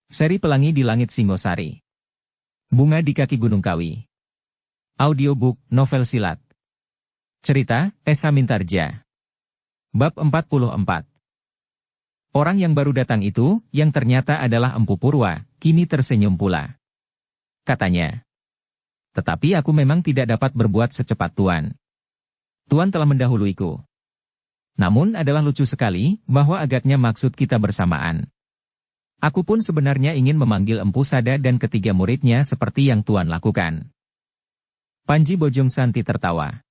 Seri Pelangi di Langit Singosari. Bunga di Kaki Gunung Kawi. Audiobook, novel silat. Cerita, Esa Mintarja. Bab 44. Orang yang baru datang itu, yang ternyata adalah Empu Purwa, kini tersenyum pula. Katanya, "Tetapi aku memang tidak dapat berbuat secepat Tuan. Tuan telah mendahuluiku. Namun adalah lucu sekali, bahwa agaknya maksud kita bersamaan. Aku pun sebenarnya ingin memanggil Empu Sada dan ketiga muridnya seperti yang Tuan lakukan." Panji Bojongsanti tertawa.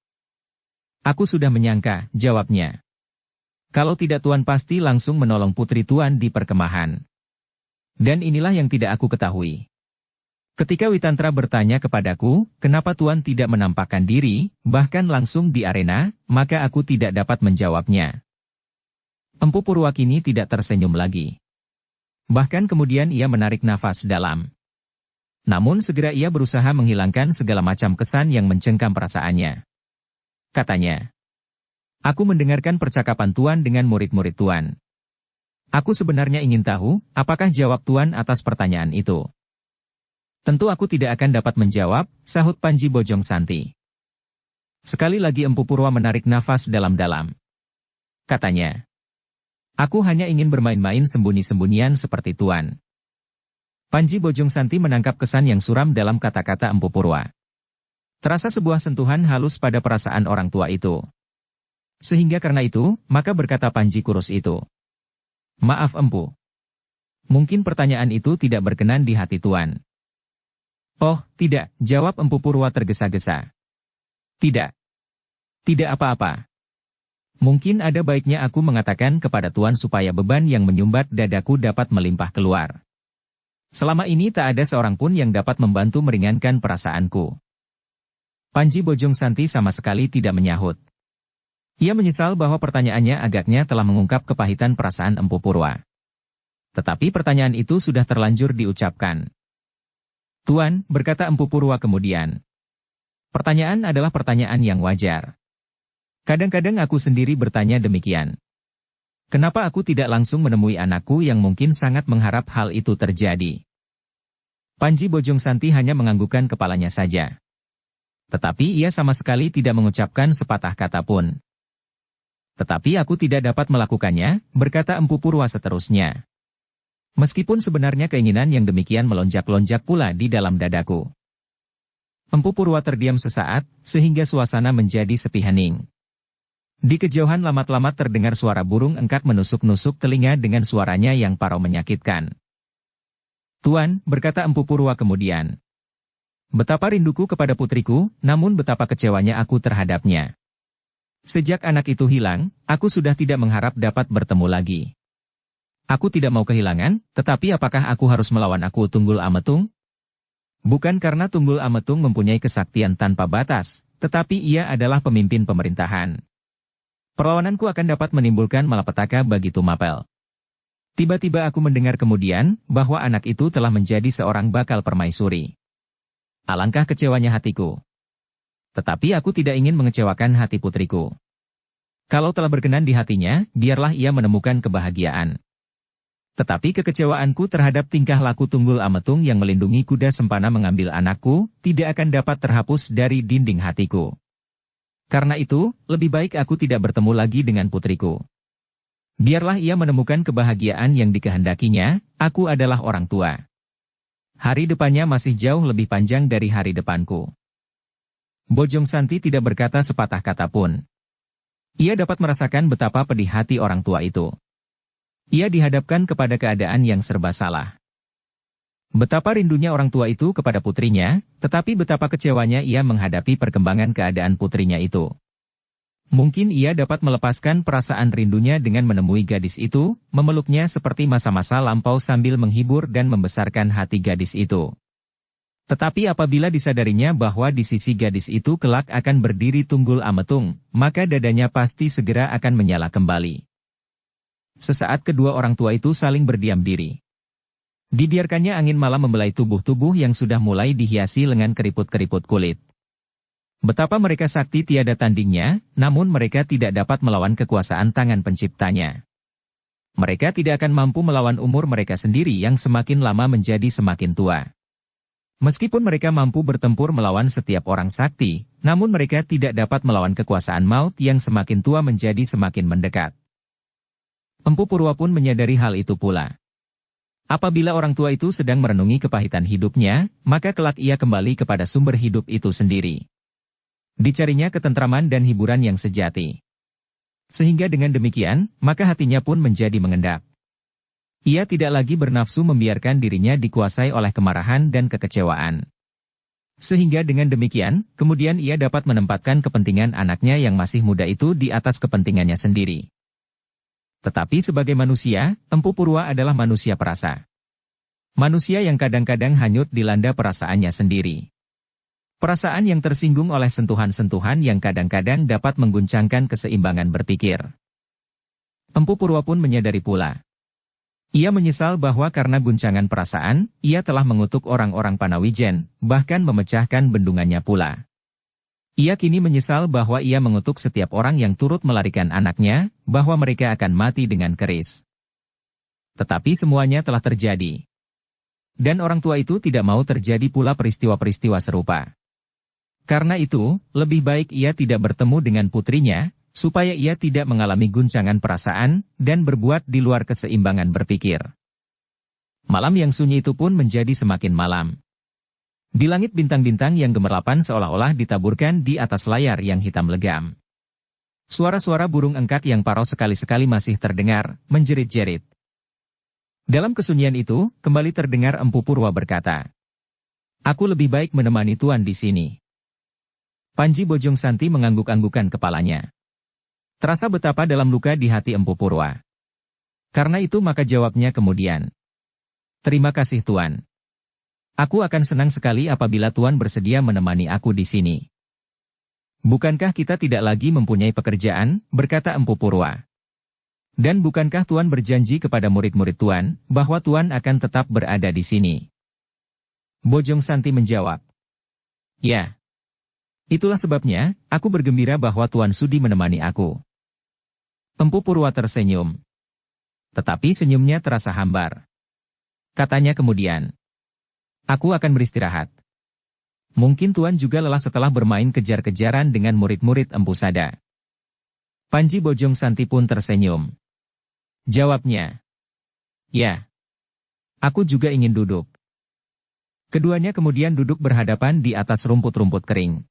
"Aku sudah menyangka," jawabnya. "Kalau tidak Tuan pasti langsung menolong putri Tuan di perkemahan. Dan inilah yang tidak aku ketahui. Ketika Witantra bertanya kepadaku, kenapa Tuan tidak menampakkan diri, bahkan langsung di arena, maka aku tidak dapat menjawabnya." Empu Purwa kini tidak tersenyum lagi. Bahkan kemudian ia menarik nafas dalam. Namun segera ia berusaha menghilangkan segala macam kesan yang mencengkam perasaannya. Katanya, "Aku mendengarkan percakapan Tuan dengan murid-murid Tuan. Aku sebenarnya ingin tahu, apakah jawab Tuan atas pertanyaan itu?" "Tentu aku tidak akan dapat menjawab," sahut Panji Bojongsanti. Sekali lagi Empu Purwa menarik nafas dalam-dalam. Katanya, "Aku hanya ingin bermain-main sembunyi-sembunyian seperti Tuan." Panji Bojongsanti menangkap kesan yang suram dalam kata-kata Empu Purwa. Terasa sebuah sentuhan halus pada perasaan orang tua itu. Sehingga karena itu, maka berkata Panji kurus itu, "Maaf Empu. Mungkin pertanyaan itu tidak berkenan di hati Tuan." "Oh, tidak," jawab Empu Purwa tergesa-gesa. "Tidak. Tidak apa-apa. Mungkin ada baiknya aku mengatakan kepada Tuan supaya beban yang menyumbat dadaku dapat melimpah keluar. Selama ini tak ada seorang pun yang dapat membantu meringankan perasaanku." Panji Bojongsanti sama sekali tidak menyahut. Ia menyesal bahwa pertanyaannya agaknya telah mengungkap kepahitan perasaan Empu Purwa. Tetapi pertanyaan itu sudah terlanjur diucapkan. "Tuan," berkata Empu Purwa kemudian, "pertanyaan adalah pertanyaan yang wajar. Kadang-kadang aku sendiri bertanya demikian. Kenapa aku tidak langsung menemui anakku yang mungkin sangat mengharap hal itu terjadi?" Panji Bojongsanti hanya menganggukkan kepalanya saja. Tetapi ia sama sekali tidak mengucapkan sepatah kata pun. "Tetapi aku tidak dapat melakukannya," berkata Empu Purwa seterusnya. "Meskipun sebenarnya keinginan yang demikian melonjak-lonjak pula di dalam dadaku." Empu Purwa terdiam sesaat, sehingga suasana menjadi sepi hening. Di kejauhan lamat-lamat terdengar suara burung engkak menusuk-nusuk telinga dengan suaranya yang parau menyakitkan. "Tuan," berkata Empu Purwa kemudian, "betapa rinduku kepada putriku, namun betapa kecewanya aku terhadapnya. Sejak anak itu hilang, aku sudah tidak mengharap dapat bertemu lagi. Aku tidak mau kehilangan, tetapi apakah aku harus melawan aku Tunggul Ametung? Bukan karena Tunggul Ametung mempunyai kesaktian tanpa batas, tetapi ia adalah pemimpin pemerintahan. Perlawananku akan dapat menimbulkan malapetaka bagi Tumapel." Tiba-tiba aku mendengar kemudian, bahwa anak itu telah menjadi seorang bakal permaisuri. Alangkah kecewanya hatiku. Tetapi aku tidak ingin mengecewakan hati putriku. Kalau telah berkenan di hatinya, biarlah ia menemukan kebahagiaan. Tetapi kekecewaanku terhadap tingkah laku Tunggul Ametung yang melindungi kuda sempana mengambil anakku, tidak akan dapat terhapus dari dinding hatiku. Karena itu, lebih baik aku tidak bertemu lagi dengan putriku. Biarlah ia menemukan kebahagiaan yang dikehendakinya, aku adalah orang tua. Hari depannya masih jauh lebih panjang dari hari depanku." Bojongsanti tidak berkata sepatah kata pun. Ia dapat merasakan betapa pedih hati orang tua itu. Ia dihadapkan kepada keadaan yang serba salah. Betapa rindunya orang tua itu kepada putrinya, tetapi betapa kecewanya ia menghadapi perkembangan keadaan putrinya itu. Mungkin ia dapat melepaskan perasaan rindunya dengan menemui gadis itu, memeluknya seperti masa-masa lampau sambil menghibur dan membesarkan hati gadis itu. Tetapi apabila disadarinya bahwa di sisi gadis itu kelak akan berdiri Tunggul Ametung, maka dadanya pasti segera akan menyala kembali. Sesaat kedua orang tua itu saling berdiam diri. Dibiarkannya angin malam membelai tubuh-tubuh yang sudah mulai dihiasi lengan keriput-keriput kulit. Betapa mereka sakti tiada tandingnya, namun mereka tidak dapat melawan kekuasaan tangan penciptanya. Mereka tidak akan mampu melawan umur mereka sendiri yang semakin lama menjadi semakin tua. Meskipun mereka mampu bertempur melawan setiap orang sakti, namun mereka tidak dapat melawan kekuasaan maut yang semakin tua menjadi semakin mendekat. Empu Purwa pun menyadari hal itu pula. Apabila orang tua itu sedang merenungi kepahitan hidupnya, maka kelak ia kembali kepada sumber hidup itu sendiri. Dicarinya ketentraman dan hiburan yang sejati. Sehingga dengan demikian, maka hatinya pun menjadi mengendap. Ia tidak lagi bernafsu membiarkan dirinya dikuasai oleh kemarahan dan kekecewaan. Sehingga dengan demikian, kemudian ia dapat menempatkan kepentingan anaknya yang masih muda itu di atas kepentingannya sendiri. Tetapi sebagai manusia, Empu Purwa adalah manusia perasa. Manusia yang kadang-kadang hanyut dilanda perasaannya sendiri. Perasaan yang tersinggung oleh sentuhan-sentuhan yang kadang-kadang dapat mengguncangkan keseimbangan berpikir. Empu Purwa pun menyadari pula. Ia menyesal bahwa karena guncangan perasaan, ia telah mengutuk orang-orang Panawijen, bahkan memecahkan bendungannya pula. Ia kini menyesal bahwa ia mengutuk setiap orang yang turut melarikan anaknya, bahwa mereka akan mati dengan keris. Tetapi semuanya telah terjadi. Dan orang tua itu tidak mau terjadi pula peristiwa-peristiwa serupa. Karena itu, lebih baik ia tidak bertemu dengan putrinya, supaya ia tidak mengalami guncangan perasaan, dan berbuat di luar keseimbangan berpikir. Malam yang sunyi itu pun menjadi semakin malam. Di langit bintang-bintang yang gemerlapan seolah-olah ditaburkan di atas layar yang hitam legam. Suara-suara burung engkak yang parau sekali-sekali masih terdengar, menjerit-jerit. Dalam kesunyian itu, kembali terdengar Empu Purwa berkata, "Aku lebih baik menemani Tuan di sini." Panji Bojong Santi mengangguk-anggukan kepalanya. Terasa betapa dalam luka di hati Empu Purwa. Karena itu maka jawabnya kemudian, "Terima kasih Tuan. Aku akan senang sekali apabila Tuan bersedia menemani aku di sini." "Bukankah kita tidak lagi mempunyai pekerjaan?" berkata Empu Purwa. "Dan bukankah Tuan berjanji kepada murid-murid Tuan, bahwa Tuan akan tetap berada di sini?" Bojong Santi menjawab, "Ya. Itulah sebabnya, aku bergembira bahwa Tuan sudi menemani aku." Empu Purwa tersenyum. Tetapi senyumnya terasa hambar. Katanya kemudian, "Aku akan beristirahat. Mungkin Tuan juga lelah setelah bermain kejar-kejaran dengan murid-murid Empu Sada." Panji Bojong Santi pun tersenyum. Jawabnya, "Ya. Aku juga ingin duduk." Keduanya kemudian duduk berhadapan di atas rumput-rumput kering.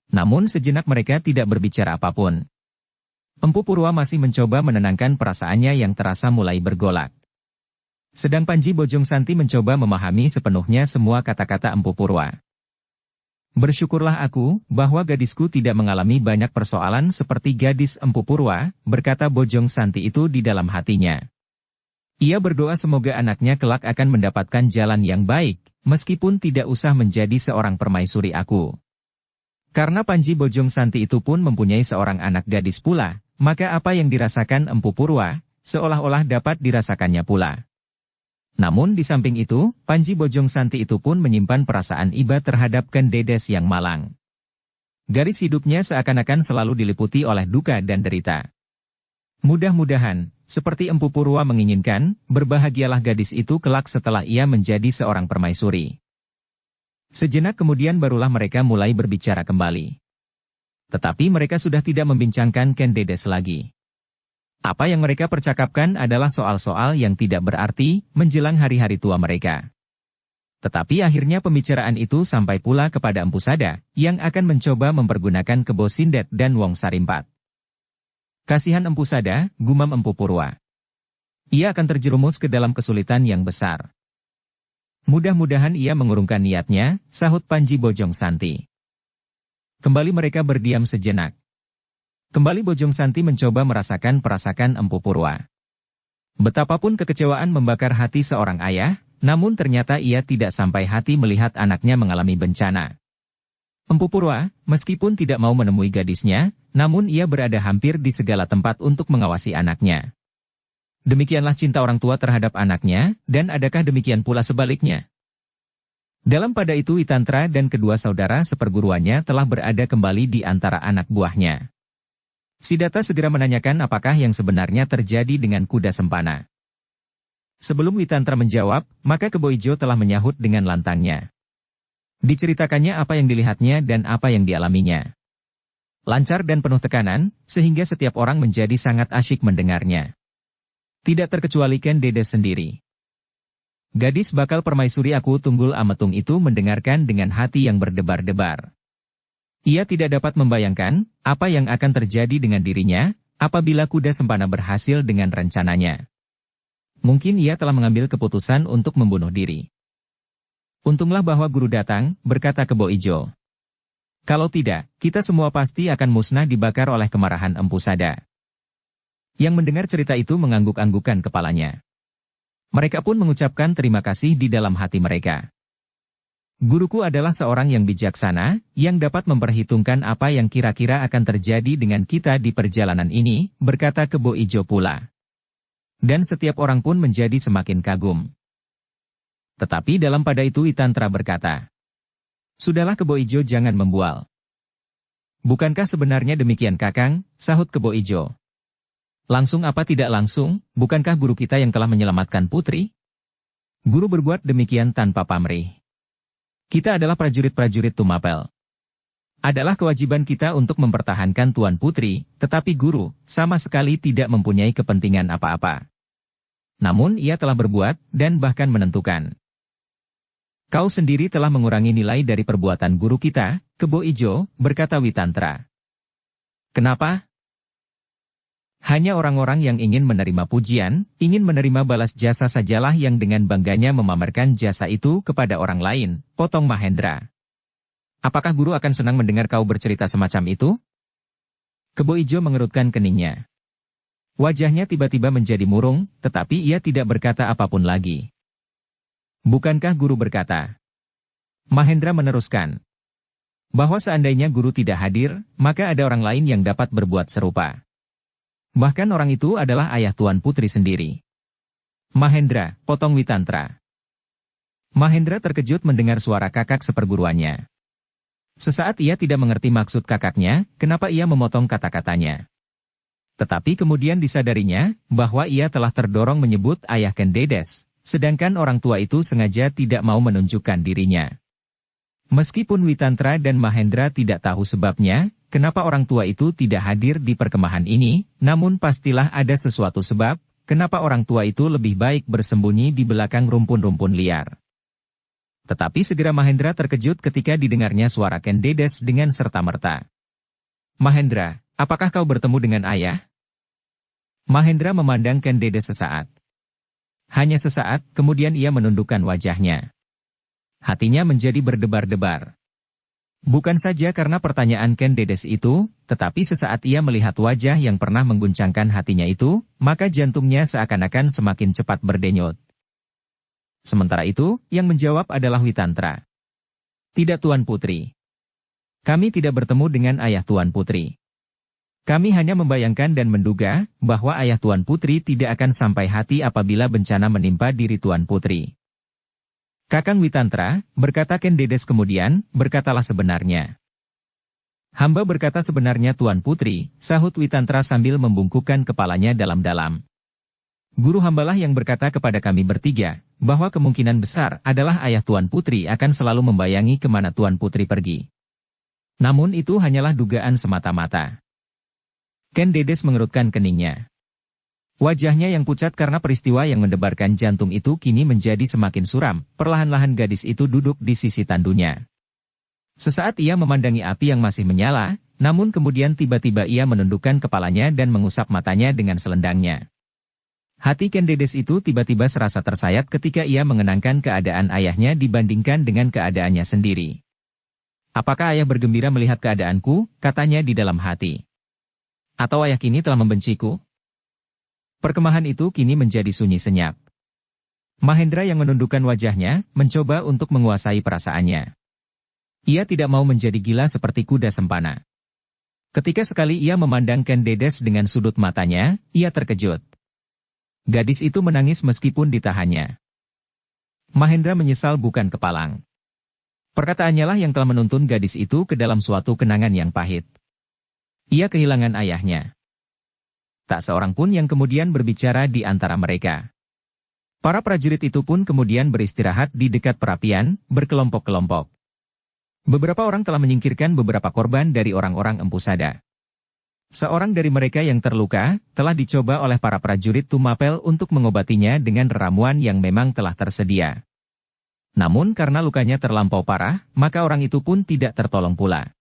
Namun sejenak mereka tidak berbicara apapun. Empu Purwa masih mencoba menenangkan perasaannya yang terasa mulai bergolak. Sedang Panji Bojong Santi mencoba memahami sepenuhnya semua kata-kata Empu Purwa. "Bersyukurlah aku, bahwa gadisku tidak mengalami banyak persoalan seperti gadis Empu Purwa," berkata Bojong Santi itu di dalam hatinya. Ia berdoa semoga anaknya kelak akan mendapatkan jalan yang baik, meskipun tidak usah menjadi seorang permaisuri aku. Karena Panji Bojong Santi itu pun mempunyai seorang anak gadis pula, maka apa yang dirasakan Empu Purwa, seolah-olah dapat dirasakannya pula. Namun di samping itu, Panji Bojong Santi itu pun menyimpan perasaan iba terhadap Ken Dedes yang malang. Garis hidupnya seakan-akan selalu diliputi oleh duka dan derita. Mudah-mudahan, seperti Empu Purwa menginginkan, berbahagialah gadis itu kelak setelah ia menjadi seorang permaisuri. Sejenak kemudian barulah mereka mulai berbicara kembali. Tetapi mereka sudah tidak membincangkan Ken Dedes lagi. Apa yang mereka percakapkan adalah soal-soal yang tidak berarti menjelang hari-hari tua mereka. Tetapi akhirnya pembicaraan itu sampai pula kepada Empu Sada, yang akan mencoba mempergunakan Kebo Sindet dan Wong Sarimpat. "Kasihan Empu Sada," gumam Empu Purwa. "Ia akan terjerumus ke dalam kesulitan yang besar." "Mudah-mudahan ia mengurungkan niatnya," sahut Panji Bojong Santi. Kembali mereka berdiam sejenak. Kembali Bojong Santi mencoba merasakan Empu Purwa. Betapapun kekecewaan membakar hati seorang ayah, namun ternyata ia tidak sampai hati melihat anaknya mengalami bencana. Empu Purwa, meskipun tidak mau menemui gadisnya, namun ia berada hampir di segala tempat untuk mengawasi anaknya. Demikianlah cinta orang tua terhadap anaknya, dan adakah demikian pula sebaliknya? Dalam pada itu Witantra dan kedua saudara seperguruannya telah berada kembali di antara anak buahnya. Siddhartha segera menanyakan apakah yang sebenarnya terjadi dengan kuda sempana. Sebelum Witantra menjawab, maka Kebo Ijo telah menyahut dengan lantangnya. Diceritakannya apa yang dilihatnya dan apa yang dialaminya. Lancar dan penuh tekanan, sehingga setiap orang menjadi sangat asyik mendengarnya. Tidak terkecuali Ken Dedes sendiri. Gadis bakal permaisuri aku Tunggul Ametung itu mendengarkan dengan hati yang berdebar-debar. Ia tidak dapat membayangkan apa yang akan terjadi dengan dirinya apabila kuda sempana berhasil dengan rencananya. Mungkin ia telah mengambil keputusan untuk membunuh diri. Untunglah bahwa guru datang, berkata Kebo Ijo. Kalau tidak, kita semua pasti akan musnah dibakar oleh kemarahan Empu Sada. Yang mendengar cerita itu mengangguk-anggukan kepalanya. Mereka pun mengucapkan terima kasih di dalam hati mereka. Guruku adalah seorang yang bijaksana, yang dapat memperhitungkan apa yang kira-kira akan terjadi dengan kita di perjalanan ini, berkata Kebo Ijo pula. Dan setiap orang pun menjadi semakin kagum. Tetapi dalam pada itu Witantra berkata, "Sudahlah Kebo Ijo, jangan membual." "Bukankah sebenarnya demikian Kakang?" sahut Kebo Ijo. "Langsung apa tidak langsung, bukankah guru kita yang telah menyelamatkan putri?" "Guru berbuat demikian tanpa pamrih. Kita adalah prajurit-prajurit Tumapel. Adalah kewajiban kita untuk mempertahankan Tuan Putri, tetapi guru sama sekali tidak mempunyai kepentingan apa-apa. Namun ia telah berbuat, dan bahkan menentukan. Kau sendiri telah mengurangi nilai dari perbuatan guru kita, Kebo Ijo," berkata Witantra. "Kenapa?" "Hanya orang-orang yang ingin menerima pujian, ingin menerima balas jasa sajalah yang dengan bangganya memamerkan jasa itu kepada orang lain," potong Mahendra. "Apakah guru akan senang mendengar kau bercerita semacam itu?" Kebo Ijo mengerutkan keningnya. Wajahnya tiba-tiba menjadi murung, tetapi ia tidak berkata apapun lagi. "Bukankah guru berkata?" Mahendra meneruskan. "Bahwa seandainya guru tidak hadir, maka ada orang lain yang dapat berbuat serupa. Bahkan orang itu adalah ayah Tuan Putri sendiri." "Mahendra," potong Witantra. Mahendra terkejut mendengar suara kakak seperguruannya. Sesaat ia tidak mengerti maksud kakaknya, kenapa ia memotong kata-katanya. Tetapi kemudian disadarinya, bahwa ia telah terdorong menyebut ayah Ken Dedes, sedangkan orang tua itu sengaja tidak mau menunjukkan dirinya. Meskipun Witantra dan Mahendra tidak tahu sebabnya, kenapa orang tua itu tidak hadir di perkemahan ini, namun pastilah ada sesuatu sebab, kenapa orang tua itu lebih baik bersembunyi di belakang rumpun-rumpun liar. Tetapi segera Mahendra terkejut ketika didengarnya suara Ken Dedes dengan serta-merta. "Mahendra, apakah kau bertemu dengan ayah?" Mahendra memandang Ken Dedes sesaat. Hanya sesaat, kemudian ia menundukkan wajahnya. Hatinya menjadi berdebar-debar. Bukan saja karena pertanyaan Ken Dedes itu, tetapi sesaat ia melihat wajah yang pernah mengguncangkan hatinya itu, maka jantungnya seakan-akan semakin cepat berdenyut. Sementara itu, yang menjawab adalah Witantra. "Tidak Tuan Putri. Kami tidak bertemu dengan ayah Tuan Putri. Kami hanya membayangkan dan menduga, bahwa ayah Tuan Putri tidak akan sampai hati apabila bencana menimpa diri Tuan Putri." "Kakang Witantra," berkata Ken Dedes kemudian, "berkatalah sebenarnya." "Hamba berkata sebenarnya Tuan Putri," sahut Witantra sambil membungkukkan kepalanya dalam-dalam. "Guru hambalah yang berkata kepada kami bertiga, bahwa kemungkinan besar adalah ayah Tuan Putri akan selalu membayangi kemana Tuan Putri pergi. Namun itu hanyalah dugaan semata-mata." Ken Dedes mengerutkan keningnya. Wajahnya yang pucat karena peristiwa yang mendebarkan jantung itu kini menjadi semakin suram, perlahan-lahan gadis itu duduk di sisi tandunya. Sesaat ia memandangi api yang masih menyala, namun kemudian tiba-tiba ia menundukkan kepalanya dan mengusap matanya dengan selendangnya. Hati Ken Dedes itu tiba-tiba serasa tersayat ketika ia mengenangkan keadaan ayahnya dibandingkan dengan keadaannya sendiri. "Apakah ayah bergembira melihat keadaanku?" katanya di dalam hati. "Atau ayah kini telah membenciku?" Perkemahan itu kini menjadi sunyi senyap. Mahendra yang menundukkan wajahnya, mencoba untuk menguasai perasaannya. Ia tidak mau menjadi gila seperti kuda sempana. Ketika sekali ia memandang Ken Dedes dengan sudut matanya, ia terkejut. Gadis itu menangis meskipun ditahannya. Mahendra menyesal bukan kepalang. Perkataannya lah yang telah menuntun gadis itu ke dalam suatu kenangan yang pahit. Ia kehilangan ayahnya. Tak seorang pun yang kemudian berbicara di antara mereka. Para prajurit itu pun kemudian beristirahat di dekat perapian, berkelompok-kelompok. Beberapa orang telah menyingkirkan beberapa korban dari orang-orang Empu Sada. Seorang dari mereka yang terluka, telah dicoba oleh para prajurit Tumapel untuk mengobatinya dengan ramuan yang memang telah tersedia. Namun karena lukanya terlampau parah, maka orang itu pun tidak tertolong pula.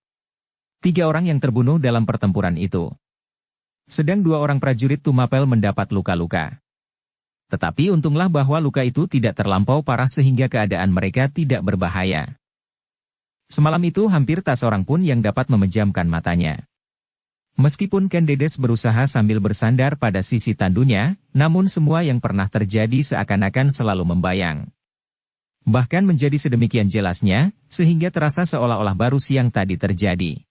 3 orang yang terbunuh dalam pertempuran itu. Sedang 2 orang prajurit Tumapel mendapat luka-luka. Tetapi untunglah bahwa luka itu tidak terlampau parah sehingga keadaan mereka tidak berbahaya. Semalam itu hampir tak seorang pun yang dapat memejamkan matanya. Meskipun Ken Dedes berusaha sambil bersandar pada sisi tandunya, namun semua yang pernah terjadi seakan-akan selalu membayang. Bahkan menjadi sedemikian jelasnya, sehingga terasa seolah-olah baru siang tadi terjadi.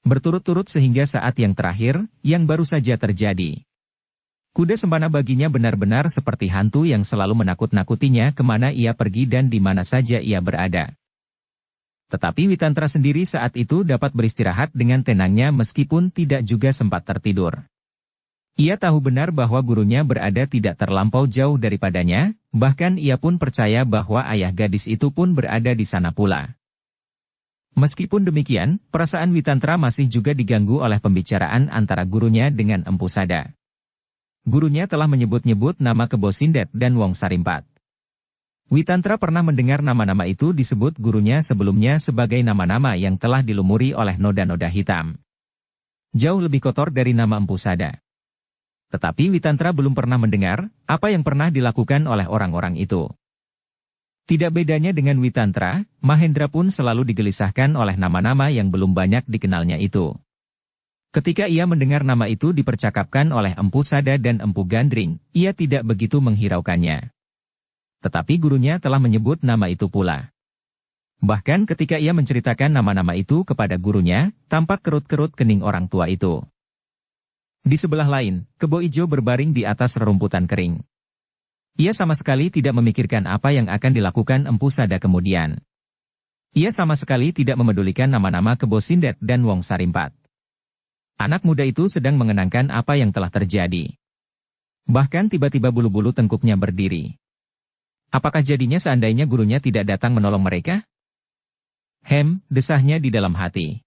Berturut-turut sehingga saat yang terakhir, yang baru saja terjadi. Kuda sempana baginya benar-benar seperti hantu yang selalu menakut-nakutinya kemana ia pergi dan di mana saja ia berada. Tetapi Witantra sendiri saat itu dapat beristirahat dengan tenangnya meskipun tidak juga sempat tertidur. Ia tahu benar bahwa gurunya berada tidak terlampau jauh daripadanya, bahkan ia pun percaya bahwa ayah gadis itu pun berada di sana pula. Meskipun demikian, perasaan Witantra masih juga diganggu oleh pembicaraan antara gurunya dengan Empu Sada. Gurunya telah menyebut-nyebut nama Kebo Sindet dan Wong Sarimpat. Witantra pernah mendengar nama-nama itu disebut gurunya sebelumnya sebagai nama-nama yang telah dilumuri oleh noda-noda hitam. Jauh lebih kotor dari nama Empu Sada. Tetapi Witantra belum pernah mendengar apa yang pernah dilakukan oleh orang-orang itu. Tidak bedanya dengan Witantra, Mahendra pun selalu digelisahkan oleh nama-nama yang belum banyak dikenalnya itu. Ketika ia mendengar nama itu dipercakapkan oleh Empu Sada dan Empu Gandring, ia tidak begitu menghiraukannya. Tetapi gurunya telah menyebut nama itu pula. Bahkan ketika ia menceritakan nama-nama itu kepada gurunya, tampak kerut-kerut kening orang tua itu. Di sebelah lain, Kebo Ijo berbaring di atas rerumputan kering. Ia sama sekali tidak memikirkan apa yang akan dilakukan Empu Sada kemudian. Ia sama sekali tidak memedulikan nama-nama Kebo Sindet dan Wong Sarimpat. Anak muda itu sedang mengenangkan apa yang telah terjadi. Bahkan tiba-tiba bulu-bulu tengkuknya berdiri. Apakah jadinya seandainya gurunya tidak datang menolong mereka? Desahnya di dalam hati.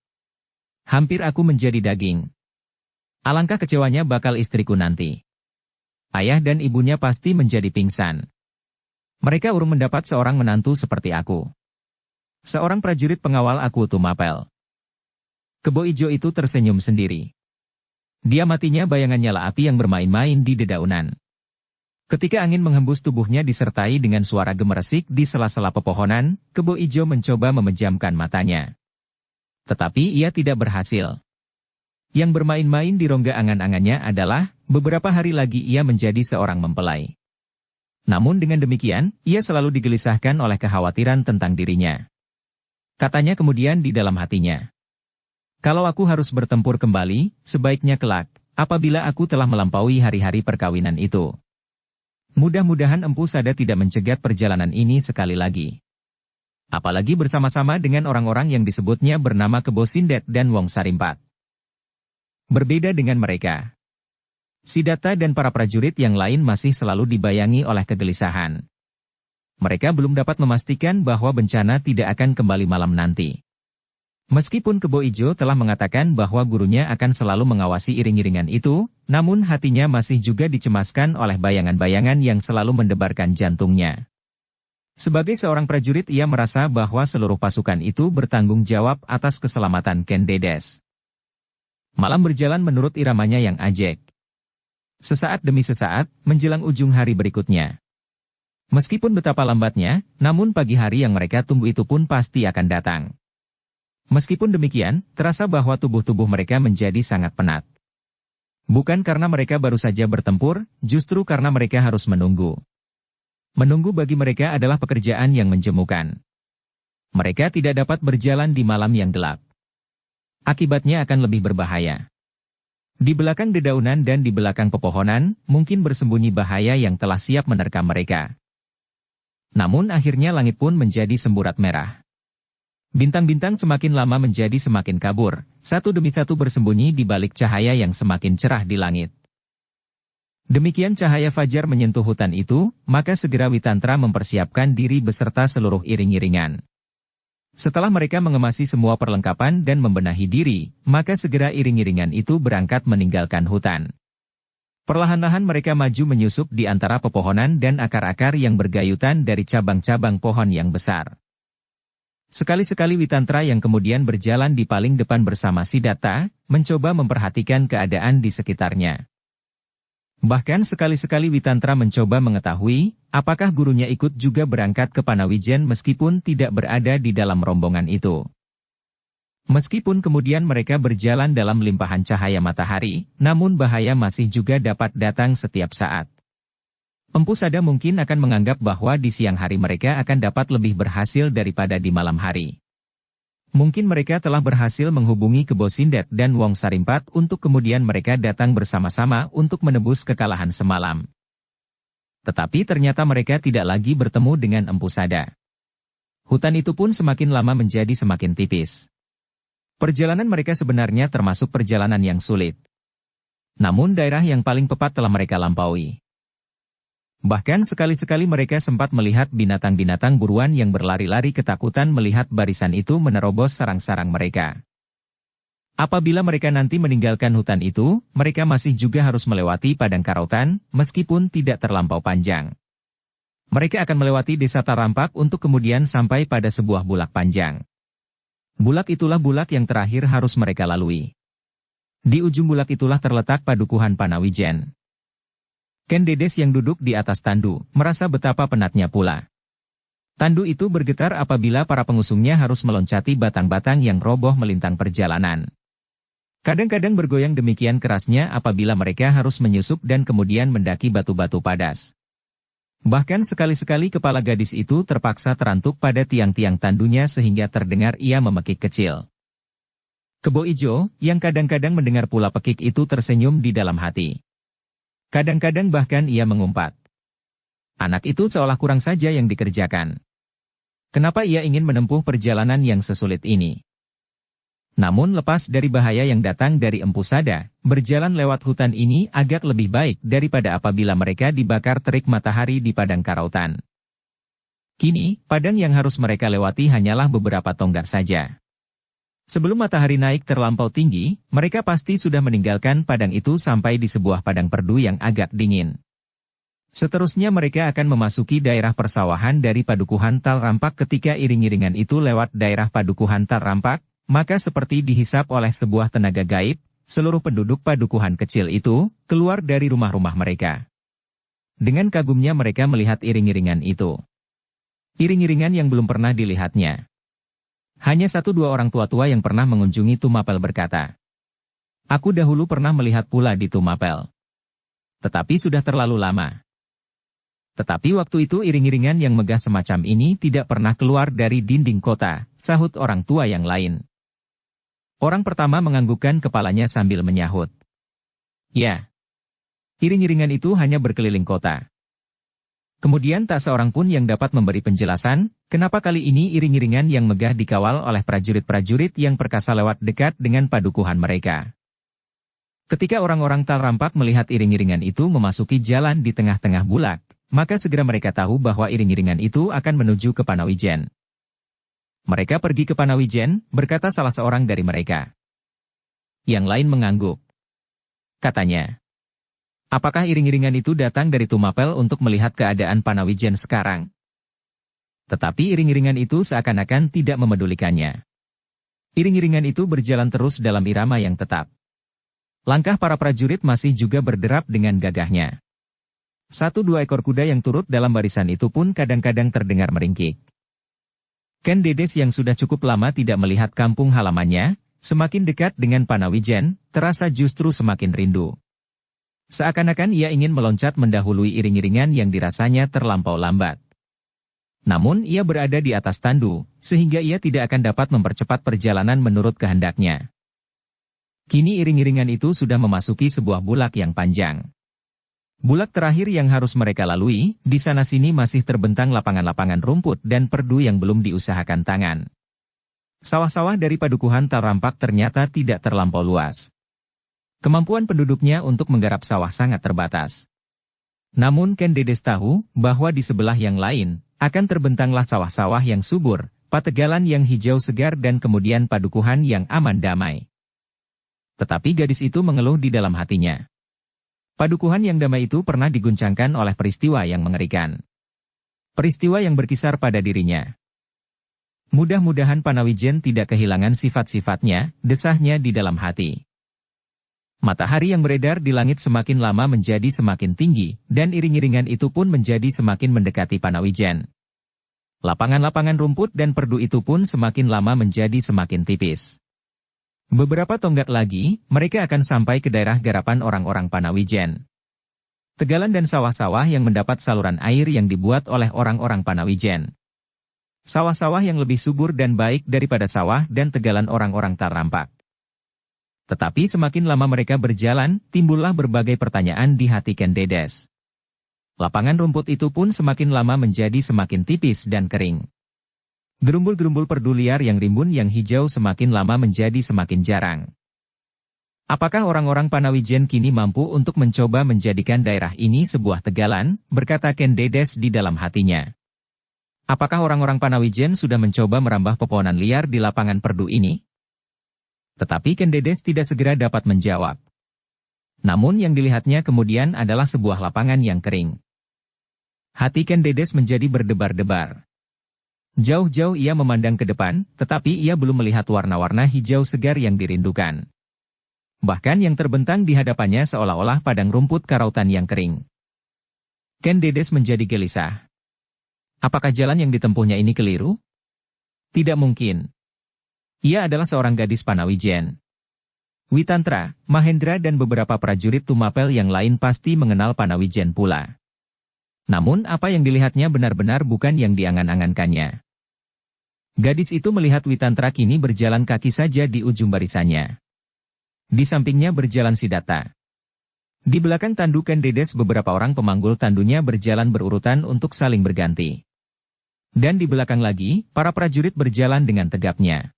Hampir aku menjadi daging. Alangkah kecewanya bakal istriku nanti. Ayah dan ibunya pasti menjadi pingsan. Mereka urung mendapat seorang menantu seperti aku. Seorang prajurit pengawal aku Tumapel. Kebo Ijo itu tersenyum sendiri. Dia matinya bayangan nyala api yang bermain-main di dedaunan. Ketika angin menghembus tubuhnya disertai dengan suara gemeresik di sela-sela pepohonan, Kebo Ijo mencoba memejamkan matanya. Tetapi ia tidak berhasil. Yang bermain-main di rongga angan-angannya adalah, beberapa hari lagi ia menjadi seorang mempelai. Namun dengan demikian, ia selalu digelisahkan oleh kekhawatiran tentang dirinya. Katanya kemudian di dalam hatinya. Kalau aku harus bertempur kembali, sebaiknya kelak, apabila aku telah melampaui hari-hari perkawinan itu. Mudah-mudahan Empu Sada tidak mencegat perjalanan ini sekali lagi. Apalagi bersama-sama dengan orang-orang yang disebutnya bernama Kebo Sindet dan Wong Sarimpat. Berbeda dengan mereka. Siddhartha dan para prajurit yang lain masih selalu dibayangi oleh kegelisahan. Mereka belum dapat memastikan bahwa bencana tidak akan kembali malam nanti. Meskipun Kebo Ijo telah mengatakan bahwa gurunya akan selalu mengawasi iring-iringan itu, namun hatinya masih juga dicemaskan oleh bayangan-bayangan yang selalu mendebarkan jantungnya. Sebagai seorang prajurit ia merasa bahwa seluruh pasukan itu bertanggung jawab atas keselamatan Ken Dedes. Malam berjalan menurut iramanya yang ajek. Sesaat demi sesaat, menjelang ujung hari berikutnya. Meskipun betapa lambatnya, namun pagi hari yang mereka tunggu itu pun pasti akan datang. Meskipun demikian, terasa bahwa tubuh-tubuh mereka menjadi sangat penat. Bukan karena mereka baru saja bertempur, justru karena mereka harus menunggu. Menunggu bagi mereka adalah pekerjaan yang menjemukan. Mereka tidak dapat berjalan di malam yang gelap. Akibatnya akan lebih berbahaya. Di belakang dedaunan dan di belakang pepohonan, mungkin bersembunyi bahaya yang telah siap menerkam mereka. Namun akhirnya langit pun menjadi semburat merah. Bintang-bintang semakin lama menjadi semakin kabur, satu demi satu bersembunyi di balik cahaya yang semakin cerah di langit. Demikian cahaya fajar menyentuh hutan itu, maka segera Witantra mempersiapkan diri beserta seluruh iring-iringan. Setelah mereka mengemasi semua perlengkapan dan membenahi diri, maka segera iring-iringan itu berangkat meninggalkan hutan. Perlahan-lahan mereka maju menyusup di antara pepohonan dan akar-akar yang bergayutan dari cabang-cabang pohon yang besar. Sekali-sekali Witantra yang kemudian berjalan di paling depan bersama Siddhartha, mencoba memperhatikan keadaan di sekitarnya. Bahkan sekali-sekali Witantra mencoba mengetahui, apakah gurunya ikut juga berangkat ke Panawijen meskipun tidak berada di dalam rombongan itu. Meskipun kemudian mereka berjalan dalam limpahan cahaya matahari, namun bahaya masih juga dapat datang setiap saat. Empu Sada mungkin akan menganggap bahwa di siang hari mereka akan dapat lebih berhasil daripada di malam hari. Mungkin mereka telah berhasil menghubungi Kebo Sindet dan Wong Sarimpat untuk kemudian mereka datang bersama-sama untuk menebus kekalahan semalam. Tetapi ternyata mereka tidak lagi bertemu dengan Empu Sada. Hutan itu pun semakin lama menjadi semakin tipis. Perjalanan mereka sebenarnya termasuk perjalanan yang sulit. Namun daerah yang paling tepat telah mereka lampaui. Bahkan sekali-sekali mereka sempat melihat binatang-binatang buruan yang berlari-lari ketakutan melihat barisan itu menerobos sarang-sarang mereka. Apabila mereka nanti meninggalkan hutan itu, mereka masih juga harus melewati padang karautan, meskipun tidak terlampau panjang. Mereka akan melewati desa Tarampak untuk kemudian sampai pada sebuah bulak panjang. Bulak itulah bulak yang terakhir harus mereka lalui. Di ujung bulak itulah terletak padukuhan Panawijen. Ken Dedes yang duduk di atas tandu, merasa betapa penatnya pula. Tandu itu bergetar apabila para pengusungnya harus meloncati batang-batang yang roboh melintang perjalanan. Kadang-kadang bergoyang demikian kerasnya apabila mereka harus menyusup dan kemudian mendaki batu-batu padas. Bahkan sekali-sekali kepala gadis itu terpaksa terantuk pada tiang-tiang tandunya sehingga terdengar ia memekik kecil. Kebo Ijo, yang kadang-kadang mendengar pula pekik itu tersenyum di dalam hati. Kadang-kadang bahkan ia mengumpat. Anak itu seolah kurang saja yang dikerjakan. Kenapa ia ingin menempuh perjalanan yang sesulit ini? Namun lepas dari bahaya yang datang dari Empu Sada, berjalan lewat hutan ini agak lebih baik daripada apabila mereka dibakar terik matahari di padang karautan. Kini, padang yang harus mereka lewati hanyalah beberapa tonggak saja. Sebelum matahari naik terlampau tinggi, mereka pasti sudah meninggalkan padang itu sampai di sebuah padang perdu yang agak dingin. Seterusnya mereka akan memasuki daerah persawahan dari padukuhan Tal Rampak. Ketika iring-iringan itu lewat daerah padukuhan Tal Rampak, maka seperti dihisap oleh sebuah tenaga gaib, seluruh penduduk padukuhan kecil itu keluar dari rumah-rumah mereka. Dengan kagumnya mereka melihat iring-iringan itu. Iring-iringan yang belum pernah dilihatnya. Hanya satu dua orang tua-tua yang pernah mengunjungi Tumapel berkata, "Aku dahulu pernah melihat pula di Tumapel. Tetapi sudah terlalu lama." Tetapi waktu itu iring-iringan yang megah semacam ini tidak pernah keluar dari dinding kota, sahut orang tua yang lain. Orang pertama menganggukkan kepalanya sambil menyahut, "Ya, iring-iringan itu hanya berkeliling kota." Kemudian tak seorang pun yang dapat memberi penjelasan, kenapa kali ini iring-iringan yang megah dikawal oleh prajurit-prajurit yang perkasa lewat dekat dengan padukuhan mereka. Ketika orang-orang Tal Rampak melihat iring-iringan itu memasuki jalan di tengah-tengah bulak, maka segera mereka tahu bahwa iring-iringan itu akan menuju ke Panawijen. Mereka pergi ke Panawijen, berkata salah seorang dari mereka. Yang lain mengangguk. Katanya, "Apakah iring-iringan itu datang dari Tumapel untuk melihat keadaan Panawijen sekarang?" Tetapi iring-iringan itu seakan-akan tidak memedulikannya. Iring-iringan itu berjalan terus dalam irama yang tetap. Langkah para prajurit masih juga berderap dengan gagahnya. Satu dua ekor kuda yang turut dalam barisan itu pun kadang-kadang terdengar meringkik. Ken Dedes yang sudah cukup lama tidak melihat kampung halamannya, semakin dekat dengan Panawijen, terasa justru semakin rindu. Seakan-akan ia ingin meloncat mendahului iring-iringan yang dirasanya terlampau lambat. Namun ia berada di atas tandu, sehingga ia tidak akan dapat mempercepat perjalanan menurut kehendaknya. Kini iring-iringan itu sudah memasuki sebuah bulak yang panjang. Bulak terakhir yang harus mereka lalui, di sana-sini masih terbentang lapangan-lapangan rumput dan perdu yang belum diusahakan tangan. Sawah-sawah dari Padukuhan Tarampak ternyata tidak terlampau luas. Kemampuan penduduknya untuk menggarap sawah sangat terbatas. Namun Ken Dedes tahu bahwa di sebelah yang lain akan terbentanglah sawah-sawah yang subur, pategalan yang hijau segar dan kemudian padukuhan yang aman damai. Tetapi gadis itu mengeluh di dalam hatinya. Padukuhan yang damai itu pernah diguncangkan oleh peristiwa yang mengerikan. Peristiwa yang berkisar pada dirinya. Mudah-mudahan Panawijen tidak kehilangan sifat-sifatnya, desahnya di dalam hati. Matahari yang beredar di langit semakin lama menjadi semakin tinggi, dan iring-iringan itu pun menjadi semakin mendekati Panawijen. Lapangan-lapangan rumput dan perdu itu pun semakin lama menjadi semakin tipis. Beberapa tonggak lagi, mereka akan sampai ke daerah garapan orang-orang Panawijen. Tegalan dan sawah-sawah yang mendapat saluran air yang dibuat oleh orang-orang Panawijen. Sawah-sawah yang lebih subur dan baik daripada sawah dan tegalan orang-orang Tarampak. Tetapi semakin lama mereka berjalan, timbullah berbagai pertanyaan di hati Ken Dedes. Lapangan rumput itu pun semakin lama menjadi semakin tipis dan kering. Gerumbul-gerumbul perdu liar yang rimbun yang hijau semakin lama menjadi semakin jarang. Apakah orang-orang Panawijen kini mampu untuk mencoba menjadikan daerah ini sebuah tegalan, berkata Ken Dedes di dalam hatinya. Apakah orang-orang Panawijen sudah mencoba merambah pepohonan liar di lapangan perdu ini? Tetapi Ken Dedes tidak segera dapat menjawab. Namun yang dilihatnya kemudian adalah sebuah lapangan yang kering. Hati Ken Dedes menjadi berdebar-debar. Jauh-jauh ia memandang ke depan, tetapi ia belum melihat warna-warna hijau segar yang dirindukan. Bahkan yang terbentang di hadapannya seolah-olah padang rumput karautan yang kering. Ken Dedes menjadi gelisah. Apakah jalan yang ditempuhnya ini keliru? Tidak mungkin. Ia adalah seorang gadis Panawijen. Witantra, Mahendra dan beberapa prajurit Tumapel yang lain pasti mengenal Panawijen pula. Namun apa yang dilihatnya benar-benar bukan yang diangan-angankannya. Gadis itu melihat Witantra kini berjalan kaki saja di ujung barisannya. Di sampingnya berjalan Siddhartha. Di belakang tandu Ken Dedes beberapa orang pemanggul tandunya berjalan berurutan untuk saling berganti. Dan di belakang lagi, para prajurit berjalan dengan tegapnya.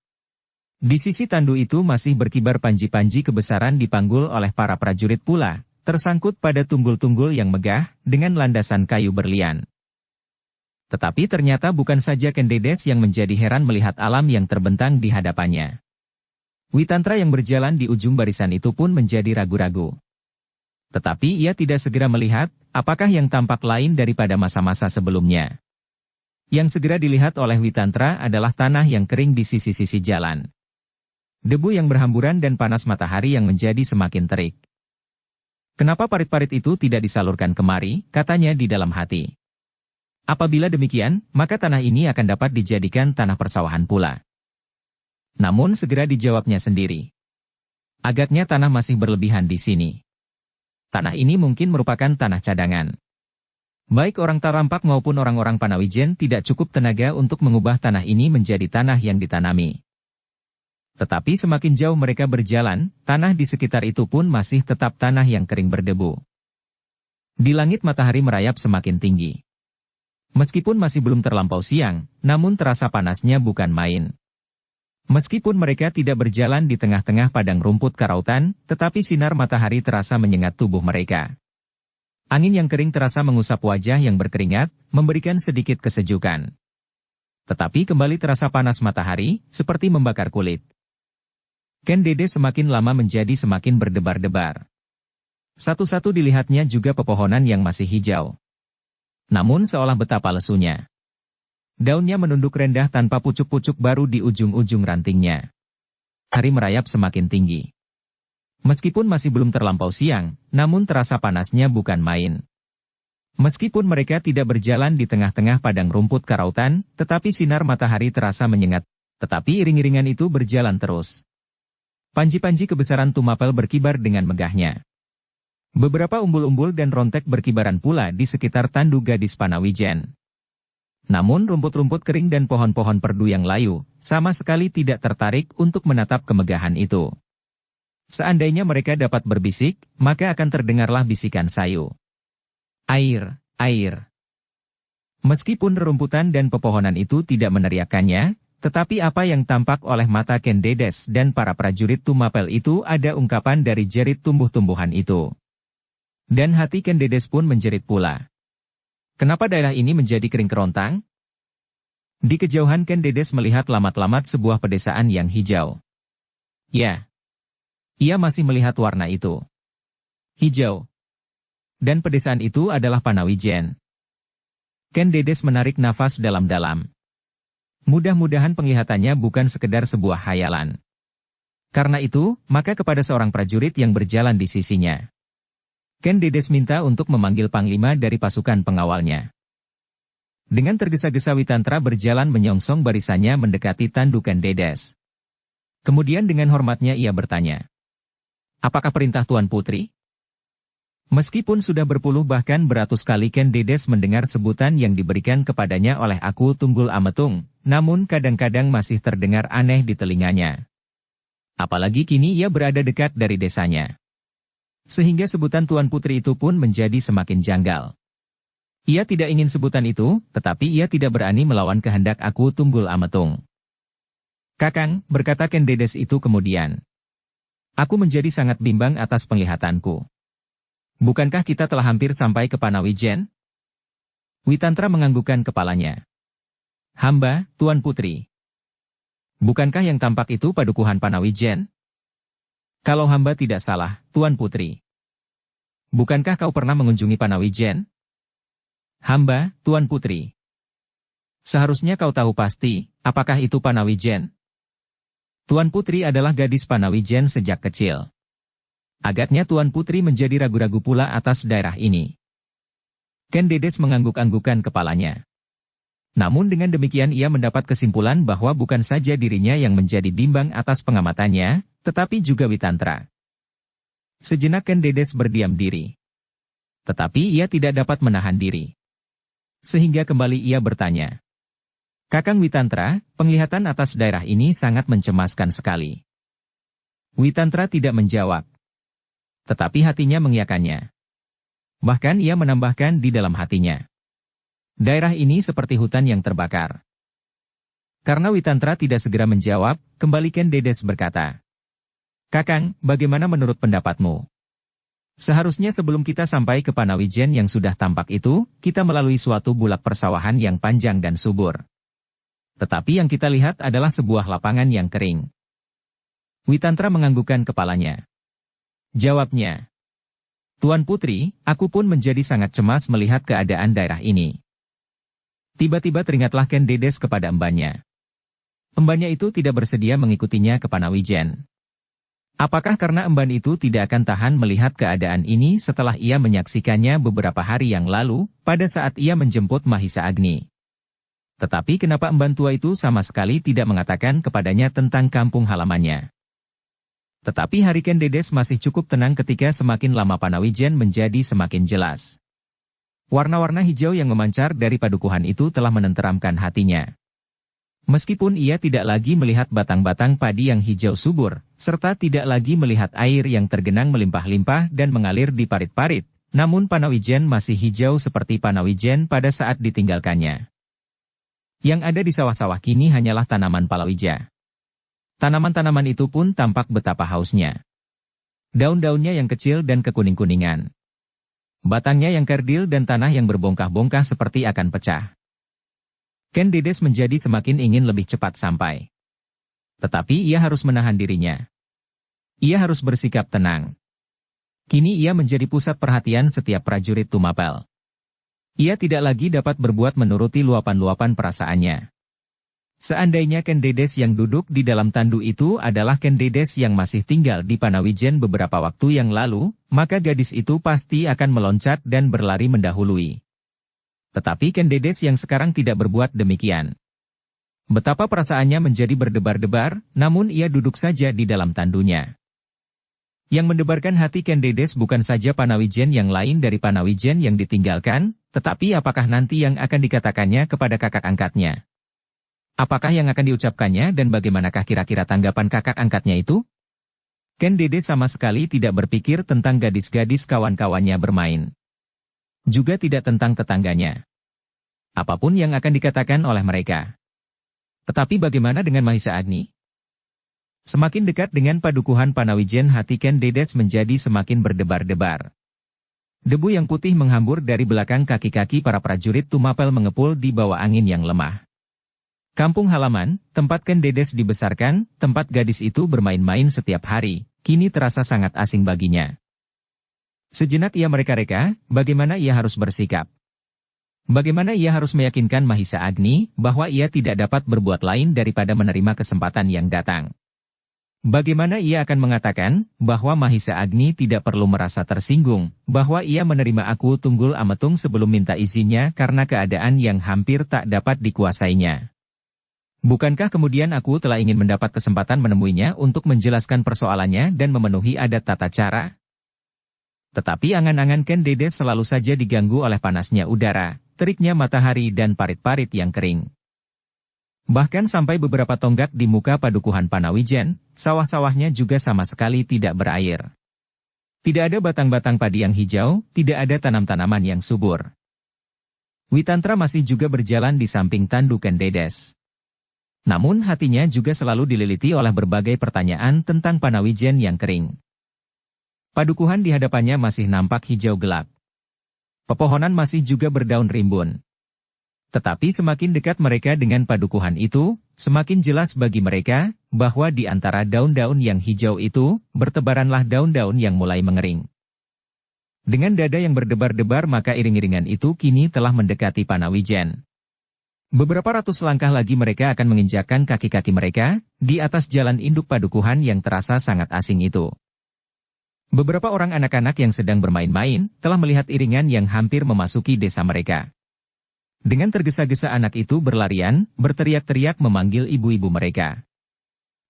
Di sisi tandu itu masih berkibar panji-panji kebesaran dipanggul oleh para prajurit pula, tersangkut pada tunggul-tunggul yang megah, dengan landasan kayu berlian. Tetapi ternyata bukan saja Ken Dedes yang menjadi heran melihat alam yang terbentang di hadapannya. Witantra yang berjalan di ujung barisan itu pun menjadi ragu-ragu. Tetapi ia tidak segera melihat, apakah yang tampak lain daripada masa-masa sebelumnya. Yang segera dilihat oleh Witantra adalah tanah yang kering di sisi-sisi jalan. Debu yang berhamburan dan panas matahari yang menjadi semakin terik. Kenapa parit-parit itu tidak disalurkan kemari, katanya di dalam hati. Apabila demikian, maka tanah ini akan dapat dijadikan tanah persawahan pula. Namun segera dijawabnya sendiri. Agaknya tanah masih berlebihan di sini. Tanah ini mungkin merupakan tanah cadangan. Baik orang Tarampak maupun orang-orang Panawijen tidak cukup tenaga untuk mengubah tanah ini menjadi tanah yang ditanami. Tetapi semakin jauh mereka berjalan, tanah di sekitar itu pun masih tetap tanah yang kering berdebu. Di langit matahari merayap semakin tinggi. Meskipun masih belum terlampau siang, namun terasa panasnya bukan main. Meskipun mereka tidak berjalan di tengah-tengah padang rumput karautan, tetapi sinar matahari terasa menyengat tubuh mereka. Angin yang kering terasa mengusap wajah yang berkeringat, memberikan sedikit kesejukan. Tetapi kembali terasa panas matahari, seperti membakar kulit. Ken Dedes semakin lama menjadi semakin berdebar-debar. Satu-satu dilihatnya juga pepohonan yang masih hijau. Namun seolah betapa lesunya. Daunnya menunduk rendah tanpa pucuk-pucuk baru di ujung-ujung rantingnya. Hari merayap semakin tinggi. Meskipun masih belum terlampau siang, namun terasa panasnya bukan main. Meskipun mereka tidak berjalan di tengah-tengah padang rumput karautan, tetapi sinar matahari terasa menyengat. Tetapi iring-iringan itu berjalan terus. Panji-panji kebesaran Tumapel berkibar dengan megahnya. Beberapa umbul-umbul dan rontek berkibaran pula di sekitar tandu gadis Panawijen. Namun rumput-rumput kering dan pohon-pohon perdu yang layu, sama sekali tidak tertarik untuk menatap kemegahan itu. Seandainya mereka dapat berbisik, maka akan terdengarlah bisikan sayu. Air, air. Meskipun rerumputan dan pepohonan itu tidak meneriakannya, Tetapi apa yang tampak oleh mata Ken Dedes dan para prajurit Tumapel itu ada ungkapan dari jerit tumbuh-tumbuhan itu. Dan hati Ken Dedes pun menjerit pula. Kenapa daerah ini menjadi kering kerontang? Di kejauhan Ken Dedes melihat lamat-lamat sebuah pedesaan yang hijau. Ya. Ia masih melihat warna itu. Hijau. Dan pedesaan itu adalah Panawijen. Ken Dedes menarik nafas dalam-dalam. Mudah-mudahan penglihatannya bukan sekedar sebuah hayalan. Karena itu, maka kepada seorang prajurit yang berjalan di sisinya, Ken Dedes minta untuk memanggil panglima dari pasukan pengawalnya. Dengan tergesa-gesa Witantra berjalan menyongsong barisannya mendekati tandu Ken Dedes. Kemudian dengan hormatnya ia bertanya, "Apakah perintah Tuan Putri?" Meskipun sudah berpuluh bahkan beratus kali Ken Dedes mendengar sebutan yang diberikan kepadanya oleh Aku Tunggul Ametung, namun kadang-kadang masih terdengar aneh di telinganya. Apalagi kini ia berada dekat dari desanya. Sehingga sebutan Tuan Putri itu pun menjadi semakin janggal. Ia tidak ingin sebutan itu, tetapi ia tidak berani melawan kehendak Aku Tunggul Ametung. "Kakang," berkata Ken Dedes itu kemudian, "aku menjadi sangat bimbang atas penglihatanku. Bukankah kita telah hampir sampai ke Panawijen?" Witantra menganggukkan kepalanya. "Hamba, Tuan Putri. Bukankah yang tampak itu padukuhan Panawijen?" "Kalau hamba tidak salah, Tuan Putri. Bukankah kau pernah mengunjungi Panawijen?" "Hamba, Tuan Putri. Seharusnya kau tahu pasti, apakah itu Panawijen?" Tuan Putri adalah gadis Panawijen sejak kecil. Agaknya Tuan Putri menjadi ragu-ragu pula atas daerah ini. Ken Dedes mengangguk-anggukan kepalanya. Namun dengan demikian ia mendapat kesimpulan bahwa bukan saja dirinya yang menjadi bimbang atas pengamatannya, tetapi juga Witantra. Sejenak Ken Dedes berdiam diri. Tetapi ia tidak dapat menahan diri. Sehingga kembali ia bertanya, "Kakang Witantra, penglihatan atas daerah ini sangat mencemaskan sekali." Witantra tidak menjawab. Tetapi hatinya mengiyakannya. Bahkan ia menambahkan di dalam hatinya, "Daerah ini seperti hutan yang terbakar." Karena Witantra tidak segera menjawab, kembali Ken Dedes berkata, "Kakang, bagaimana menurut pendapatmu? Seharusnya sebelum kita sampai ke Panawijen yang sudah tampak itu, kita melalui suatu bulak persawahan yang panjang dan subur. Tetapi yang kita lihat adalah sebuah lapangan yang kering." Witantra menganggukkan kepalanya. Jawabnya, "Tuan Putri, aku pun menjadi sangat cemas melihat keadaan daerah ini." Tiba-tiba teringatlah Ken Dedes kepada embannya. Embannya itu tidak bersedia mengikutinya ke Panawijen. Apakah karena emban itu tidak akan tahan melihat keadaan ini setelah ia menyaksikannya beberapa hari yang lalu, pada saat ia menjemput Mahisa Agni? Tetapi kenapa emban tua itu sama sekali tidak mengatakan kepadanya tentang kampung halamannya? Tetapi hari Ken Dedes masih cukup tenang ketika semakin lama Panawijen menjadi semakin jelas. Warna-warna hijau yang memancar dari padukuhan itu telah menenteramkan hatinya. Meskipun ia tidak lagi melihat batang-batang padi yang hijau subur, serta tidak lagi melihat air yang tergenang melimpah-limpah dan mengalir di parit-parit, namun Panawijen masih hijau seperti Panawijen pada saat ditinggalkannya. Yang ada di sawah-sawah kini hanyalah tanaman palawija. Tanaman-tanaman itu pun tampak betapa hausnya. Daun-daunnya yang kecil dan kekuning-kuningan. Batangnya yang kerdil dan tanah yang berbongkah-bongkah seperti akan pecah. Ken Dedes menjadi semakin ingin lebih cepat sampai. Tetapi ia harus menahan dirinya. Ia harus bersikap tenang. Kini ia menjadi pusat perhatian setiap prajurit Tumapel. Ia tidak lagi dapat berbuat menuruti luapan-luapan perasaannya. Seandainya Ken Dedes yang duduk di dalam tandu itu adalah Ken Dedes yang masih tinggal di Panawijen beberapa waktu yang lalu, maka gadis itu pasti akan meloncat dan berlari mendahului. Tetapi Ken Dedes yang sekarang tidak berbuat demikian. Betapa perasaannya menjadi berdebar-debar, namun ia duduk saja di dalam tandunya. Yang mendebarkan hati Ken Dedes bukan saja Panawijen yang lain dari Panawijen yang ditinggalkan, tetapi apakah nanti yang akan dikatakannya kepada kakak angkatnya? Apakah yang akan diucapkannya dan bagaimanakah kira-kira tanggapan kakak angkatnya itu? Ken Dedes sama sekali tidak berpikir tentang gadis-gadis kawan-kawannya bermain. Juga tidak tentang tetangganya. Apapun yang akan dikatakan oleh mereka. Tetapi bagaimana dengan Mahisa Agni? Semakin dekat dengan padukuhan Panawijen, hati Ken Dedes menjadi semakin berdebar-debar. Debu yang putih menghambur dari belakang kaki-kaki para prajurit Tumapel mengepul di bawah angin yang lemah. Kampung halaman, tempat Ken Dedes dibesarkan, tempat gadis itu bermain-main setiap hari, kini terasa sangat asing baginya. Sejenak ia mereka-reka, bagaimana ia harus bersikap. Bagaimana ia harus meyakinkan Mahisa Agni bahwa ia tidak dapat berbuat lain daripada menerima kesempatan yang datang. Bagaimana ia akan mengatakan bahwa Mahisa Agni tidak perlu merasa tersinggung, bahwa ia menerima aku Tunggul Ametung sebelum minta izinnya karena keadaan yang hampir tak dapat dikuasainya. Bukankah kemudian aku telah ingin mendapat kesempatan menemuinya untuk menjelaskan persoalannya dan memenuhi adat tata cara? Tetapi angan-angan Ken Dedes selalu saja diganggu oleh panasnya udara, teriknya matahari dan parit-parit yang kering. Bahkan sampai beberapa tonggak di muka padukuhan Panawijen, sawah-sawahnya juga sama sekali tidak berair. Tidak ada batang-batang padi yang hijau, tidak ada tanam-tanaman yang subur. Witantra masih juga berjalan di samping tandu Ken Dedes. Namun hatinya juga selalu dililiti oleh berbagai pertanyaan tentang Panawijen yang kering. Padukuhan di hadapannya masih nampak hijau gelap. Pepohonan masih juga berdaun rimbun. Tetapi semakin dekat mereka dengan padukuhan itu, semakin jelas bagi mereka bahwa di antara daun-daun yang hijau itu, bertebaranlah daun-daun yang mulai mengering. Dengan dada yang berdebar-debar maka iring-iringan itu kini telah mendekati Panawijen. Beberapa ratus langkah lagi mereka akan menginjakkan kaki-kaki mereka di atas jalan induk padukuhan yang terasa sangat asing itu. Beberapa orang anak-anak yang sedang bermain-main telah melihat iringan yang hampir memasuki desa mereka. Dengan tergesa-gesa anak itu berlarian, berteriak-teriak memanggil ibu-ibu mereka.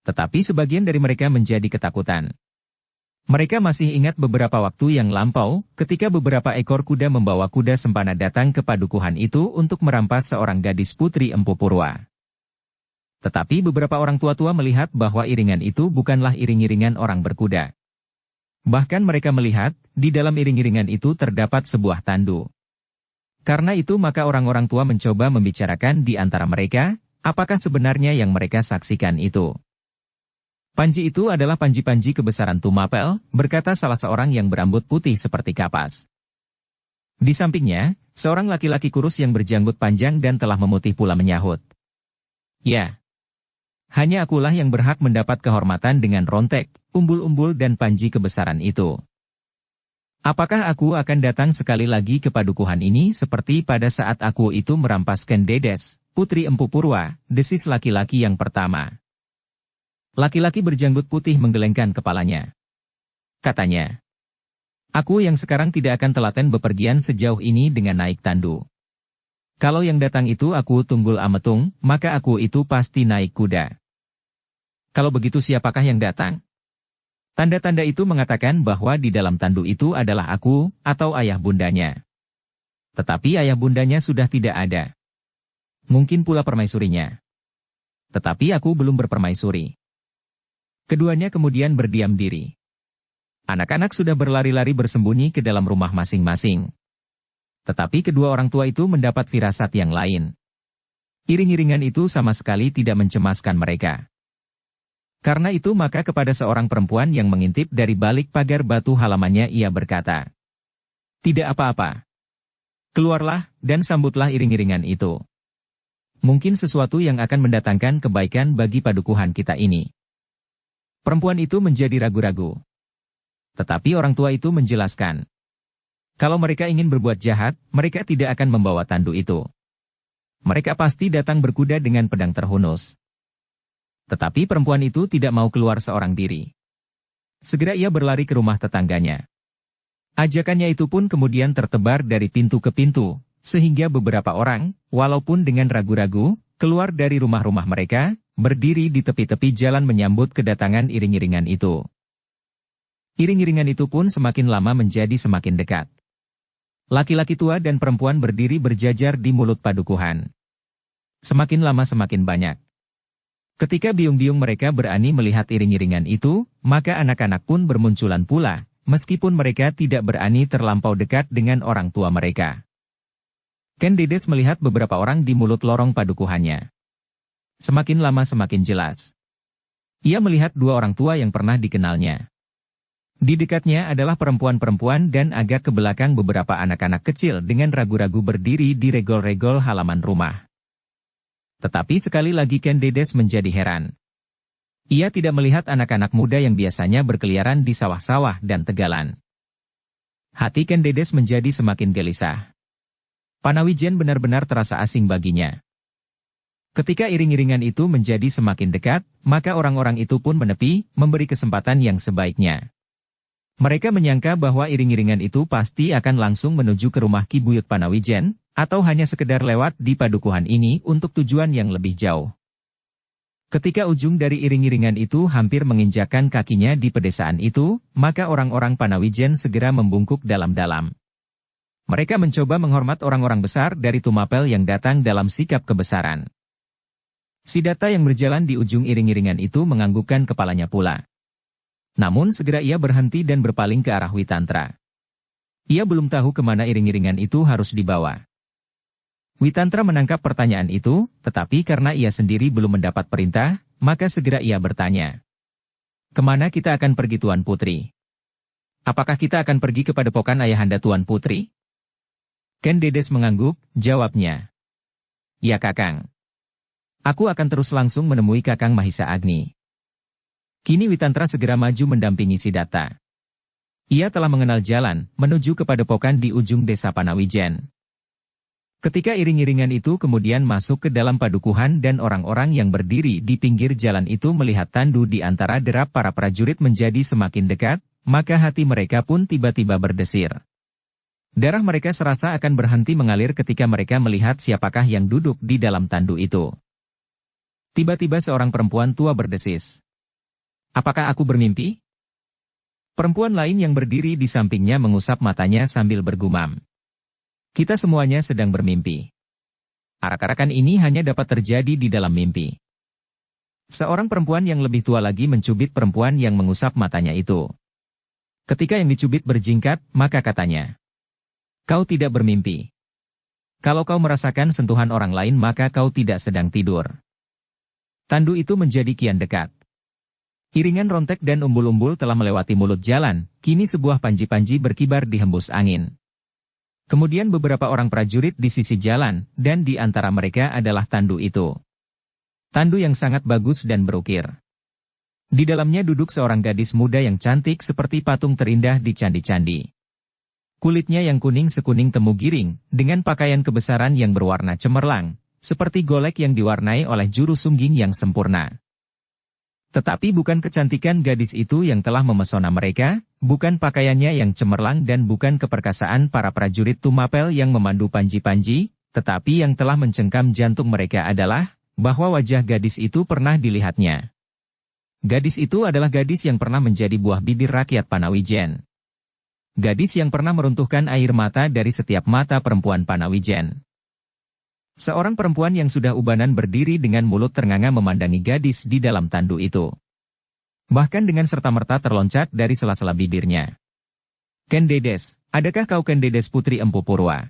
Tetapi sebagian dari mereka menjadi ketakutan. Mereka masih ingat beberapa waktu yang lampau, ketika beberapa ekor kuda membawa kuda sempana datang ke padukuhan itu untuk merampas seorang gadis putri Empu Purwa. Tetapi beberapa orang tua-tua melihat bahwa iringan itu bukanlah iring-iringan orang berkuda. Bahkan mereka melihat, di dalam iring-iringan itu terdapat sebuah tandu. Karena itu maka orang-orang tua mencoba membicarakan di antara mereka, apakah sebenarnya yang mereka saksikan itu. Panji itu adalah panji-panji kebesaran Tumapel, berkata salah seorang yang berambut putih seperti kapas. Di sampingnya, seorang laki-laki kurus yang berjanggut panjang dan telah memutih pula menyahut. Ya, hanya akulah yang berhak mendapat kehormatan dengan rontek, umbul-umbul dan panji kebesaran itu. Apakah aku akan datang sekali lagi ke padukuhan ini seperti pada saat aku itu merampas Ken Dedes, putri Empu Purwa, desis laki-laki yang pertama. Laki-laki berjanggut putih menggelengkan kepalanya. Katanya, aku yang sekarang tidak akan telaten bepergian sejauh ini dengan naik tandu. Kalau yang datang itu aku Tunggul Ametung, maka aku itu pasti naik kuda. Kalau begitu siapakah yang datang? Tanda-tanda itu mengatakan bahwa di dalam tandu itu adalah aku, atau ayah bundanya. Tetapi ayah bundanya sudah tidak ada. Mungkin pula permaisurinya. Tetapi aku belum berpermaisuri. Keduanya kemudian berdiam diri. Anak-anak sudah berlari-lari bersembunyi ke dalam rumah masing-masing. Tetapi kedua orang tua itu mendapat firasat yang lain. Iring-iringan itu sama sekali tidak mencemaskan mereka. Karena itu maka kepada seorang perempuan yang mengintip dari balik pagar batu halamannya ia berkata, "Tidak apa-apa. Keluarlah dan sambutlah iring-iringan itu. Mungkin sesuatu yang akan mendatangkan kebaikan bagi padukuhan kita ini." Perempuan itu menjadi ragu-ragu. Tetapi orang tua itu menjelaskan, kalau mereka ingin berbuat jahat, mereka tidak akan membawa tandu itu. Mereka pasti datang berkuda dengan pedang terhunus. Tetapi perempuan itu tidak mau keluar seorang diri. Segera ia berlari ke rumah tetangganya. Ajakannya itu pun kemudian tertebar dari pintu ke pintu, sehingga beberapa orang, walaupun dengan ragu-ragu, keluar dari rumah-rumah mereka, berdiri di tepi-tepi jalan menyambut kedatangan iring-iringan itu. Iring-iringan itu pun semakin lama menjadi semakin dekat. Laki-laki tua dan perempuan berdiri berjajar di mulut padukuhan. Semakin lama semakin banyak. Ketika biung-biung mereka berani melihat iring-iringan itu, maka anak-anak pun bermunculan pula, meskipun mereka tidak berani terlampau dekat dengan orang tua mereka. Ken Dedes melihat beberapa orang di mulut lorong padukuhannya. Semakin lama semakin jelas. Ia melihat dua orang tua yang pernah dikenalnya. Di dekatnya adalah perempuan-perempuan dan agak ke belakang beberapa anak-anak kecil dengan ragu-ragu berdiri di regol-regol halaman rumah. Tetapi sekali lagi Ken Dedes menjadi heran. Ia tidak melihat anak-anak muda yang biasanya berkeliaran di sawah-sawah dan tegalan. Hati Ken Dedes menjadi semakin gelisah. Panawijen benar-benar terasa asing baginya. Ketika iring-iringan itu menjadi semakin dekat, maka orang-orang itu pun menepi, memberi kesempatan yang sebaiknya. Mereka menyangka bahwa iring-iringan itu pasti akan langsung menuju ke rumah Ki Buyut Panawijen, atau hanya sekedar lewat di padukuhan ini untuk tujuan yang lebih jauh. Ketika ujung dari iring-iringan itu hampir menginjakkan kakinya di pedesaan itu, maka orang-orang Panawijen segera membungkuk dalam-dalam. Mereka mencoba menghormat orang-orang besar dari Tumapel yang datang dalam sikap kebesaran. Siddhartha yang berjalan di ujung iring-iringan itu menganggukkan kepalanya pula. Namun segera ia berhenti dan berpaling ke arah Witantra. Ia belum tahu kemana iring-iringan itu harus dibawa. Witantra menangkap pertanyaan itu, tetapi karena ia sendiri belum mendapat perintah, maka segera ia bertanya. Kemana kita akan pergi Tuan Putri? Apakah kita akan pergi ke padepokan ayahanda Tuan Putri? Ken Dedes mengangguk, jawabnya. Ya Kakang. Aku akan terus langsung menemui Kakang Mahisa Agni. Kini Witantra segera maju mendampingi Siddhartha. Ia telah mengenal jalan, menuju ke padepokan di ujung desa Panawijen. Ketika iring-iringan itu kemudian masuk ke dalam padukuhan dan orang-orang yang berdiri di pinggir jalan itu melihat tandu di antara derap para prajurit menjadi semakin dekat, maka hati mereka pun tiba-tiba berdesir. Darah mereka serasa akan berhenti mengalir ketika mereka melihat siapakah yang duduk di dalam tandu itu. Tiba-tiba seorang perempuan tua berdesis. Apakah aku bermimpi? Perempuan lain yang berdiri di sampingnya mengusap matanya sambil bergumam. Kita semuanya sedang bermimpi. Arak-arakan ini hanya dapat terjadi di dalam mimpi. Seorang perempuan yang lebih tua lagi mencubit perempuan yang mengusap matanya itu. Ketika yang dicubit berjingkat, maka katanya. Kau tidak bermimpi. Kalau kau merasakan sentuhan orang lain maka kau tidak sedang tidur. Tandu itu menjadi kian dekat. Iringan rontek dan umbul-umbul telah melewati mulut jalan, kini sebuah panji-panji berkibar di hembus angin. Kemudian beberapa orang prajurit di sisi jalan, dan di antara mereka adalah tandu itu. Tandu yang sangat bagus dan berukir. Di dalamnya duduk seorang gadis muda yang cantik seperti patung terindah di candi-candi. Kulitnya yang kuning sekuning temu giring, dengan pakaian kebesaran yang berwarna cemerlang, seperti golek yang diwarnai oleh juru sungging yang sempurna. Tetapi bukan kecantikan gadis itu yang telah memesona mereka, bukan pakaiannya yang cemerlang dan bukan keperkasaan para prajurit Tumapel yang memandu panji-panji, tetapi yang telah mencengkam jantung mereka adalah, bahwa wajah gadis itu pernah dilihatnya. Gadis itu adalah gadis yang pernah menjadi buah bibir rakyat Panawijen. Gadis yang pernah meruntuhkan air mata dari setiap mata perempuan Panawijen. Seorang perempuan yang sudah ubanan berdiri dengan mulut ternganga memandangi gadis di dalam tandu itu. Bahkan dengan serta-merta terloncat dari sela-sela bibirnya. Ken Dedes, adakah kau Ken Dedes Putri Empu Purwa?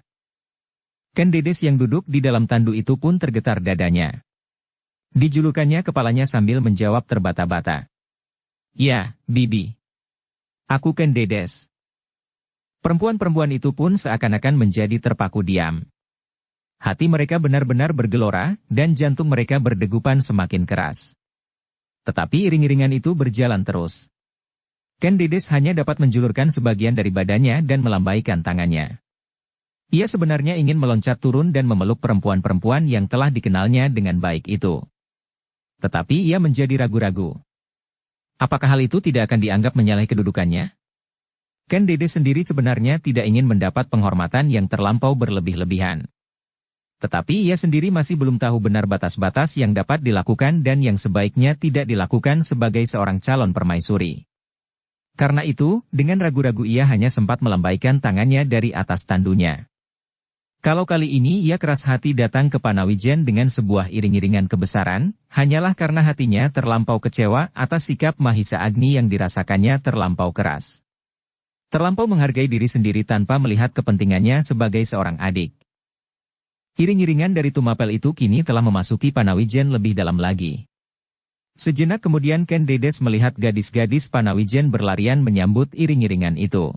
Ken Dedes yang duduk di dalam tandu itu pun tergetar dadanya. Dijulukannya kepalanya sambil menjawab terbata-bata. Ya, Bibi. Aku Ken Dedes. Perempuan-perempuan itu pun seakan-akan menjadi terpaku diam. Hati mereka benar-benar bergelora, dan jantung mereka berdegupan semakin keras. Tetapi iring-iringan itu berjalan terus. Ken Dedes hanya dapat menjulurkan sebagian dari badannya dan melambaikan tangannya. Ia sebenarnya ingin meloncat turun dan memeluk perempuan-perempuan yang telah dikenalnya dengan baik itu. Tetapi ia menjadi ragu-ragu. Apakah hal itu tidak akan dianggap menyalahi kedudukannya? Ken Dedes sendiri sebenarnya tidak ingin mendapat penghormatan yang terlampau berlebih-lebihan. Tetapi ia sendiri masih belum tahu benar batas-batas yang dapat dilakukan dan yang sebaiknya tidak dilakukan sebagai seorang calon permaisuri. Karena itu, dengan ragu-ragu ia hanya sempat melambaikan tangannya dari atas tandunya. Kalau kali ini ia keras hati datang ke Panawijen dengan sebuah iring-iringan kebesaran, hanyalah karena hatinya terlampau kecewa atas sikap Mahisa Agni yang dirasakannya terlampau keras. Terlampau menghargai diri sendiri tanpa melihat kepentingannya sebagai seorang adik. Iring-iringan dari Tumapel itu kini telah memasuki Panawijen lebih dalam lagi. Sejenak kemudian Ken Dedes melihat gadis-gadis Panawijen berlarian menyambut iring-iringan itu.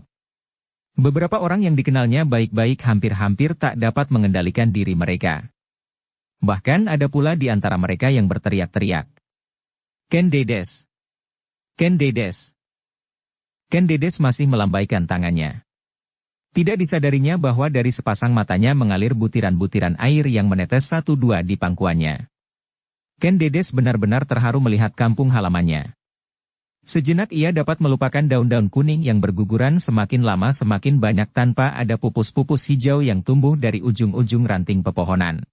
Beberapa orang yang dikenalnya baik-baik hampir-hampir tak dapat mengendalikan diri mereka. Bahkan ada pula di antara mereka yang berteriak-teriak. Ken Dedes! Ken Dedes! Ken Dedes masih melambaikan tangannya. Tidak disadarinya bahwa dari sepasang matanya mengalir butiran-butiran air yang menetes satu-dua di pangkuannya. Ken Dedes benar-benar terharu melihat kampung halamannya. Sejenak ia dapat melupakan daun-daun kuning yang berguguran semakin lama semakin banyak tanpa ada pupus-pupus hijau yang tumbuh dari ujung-ujung ranting pepohonan.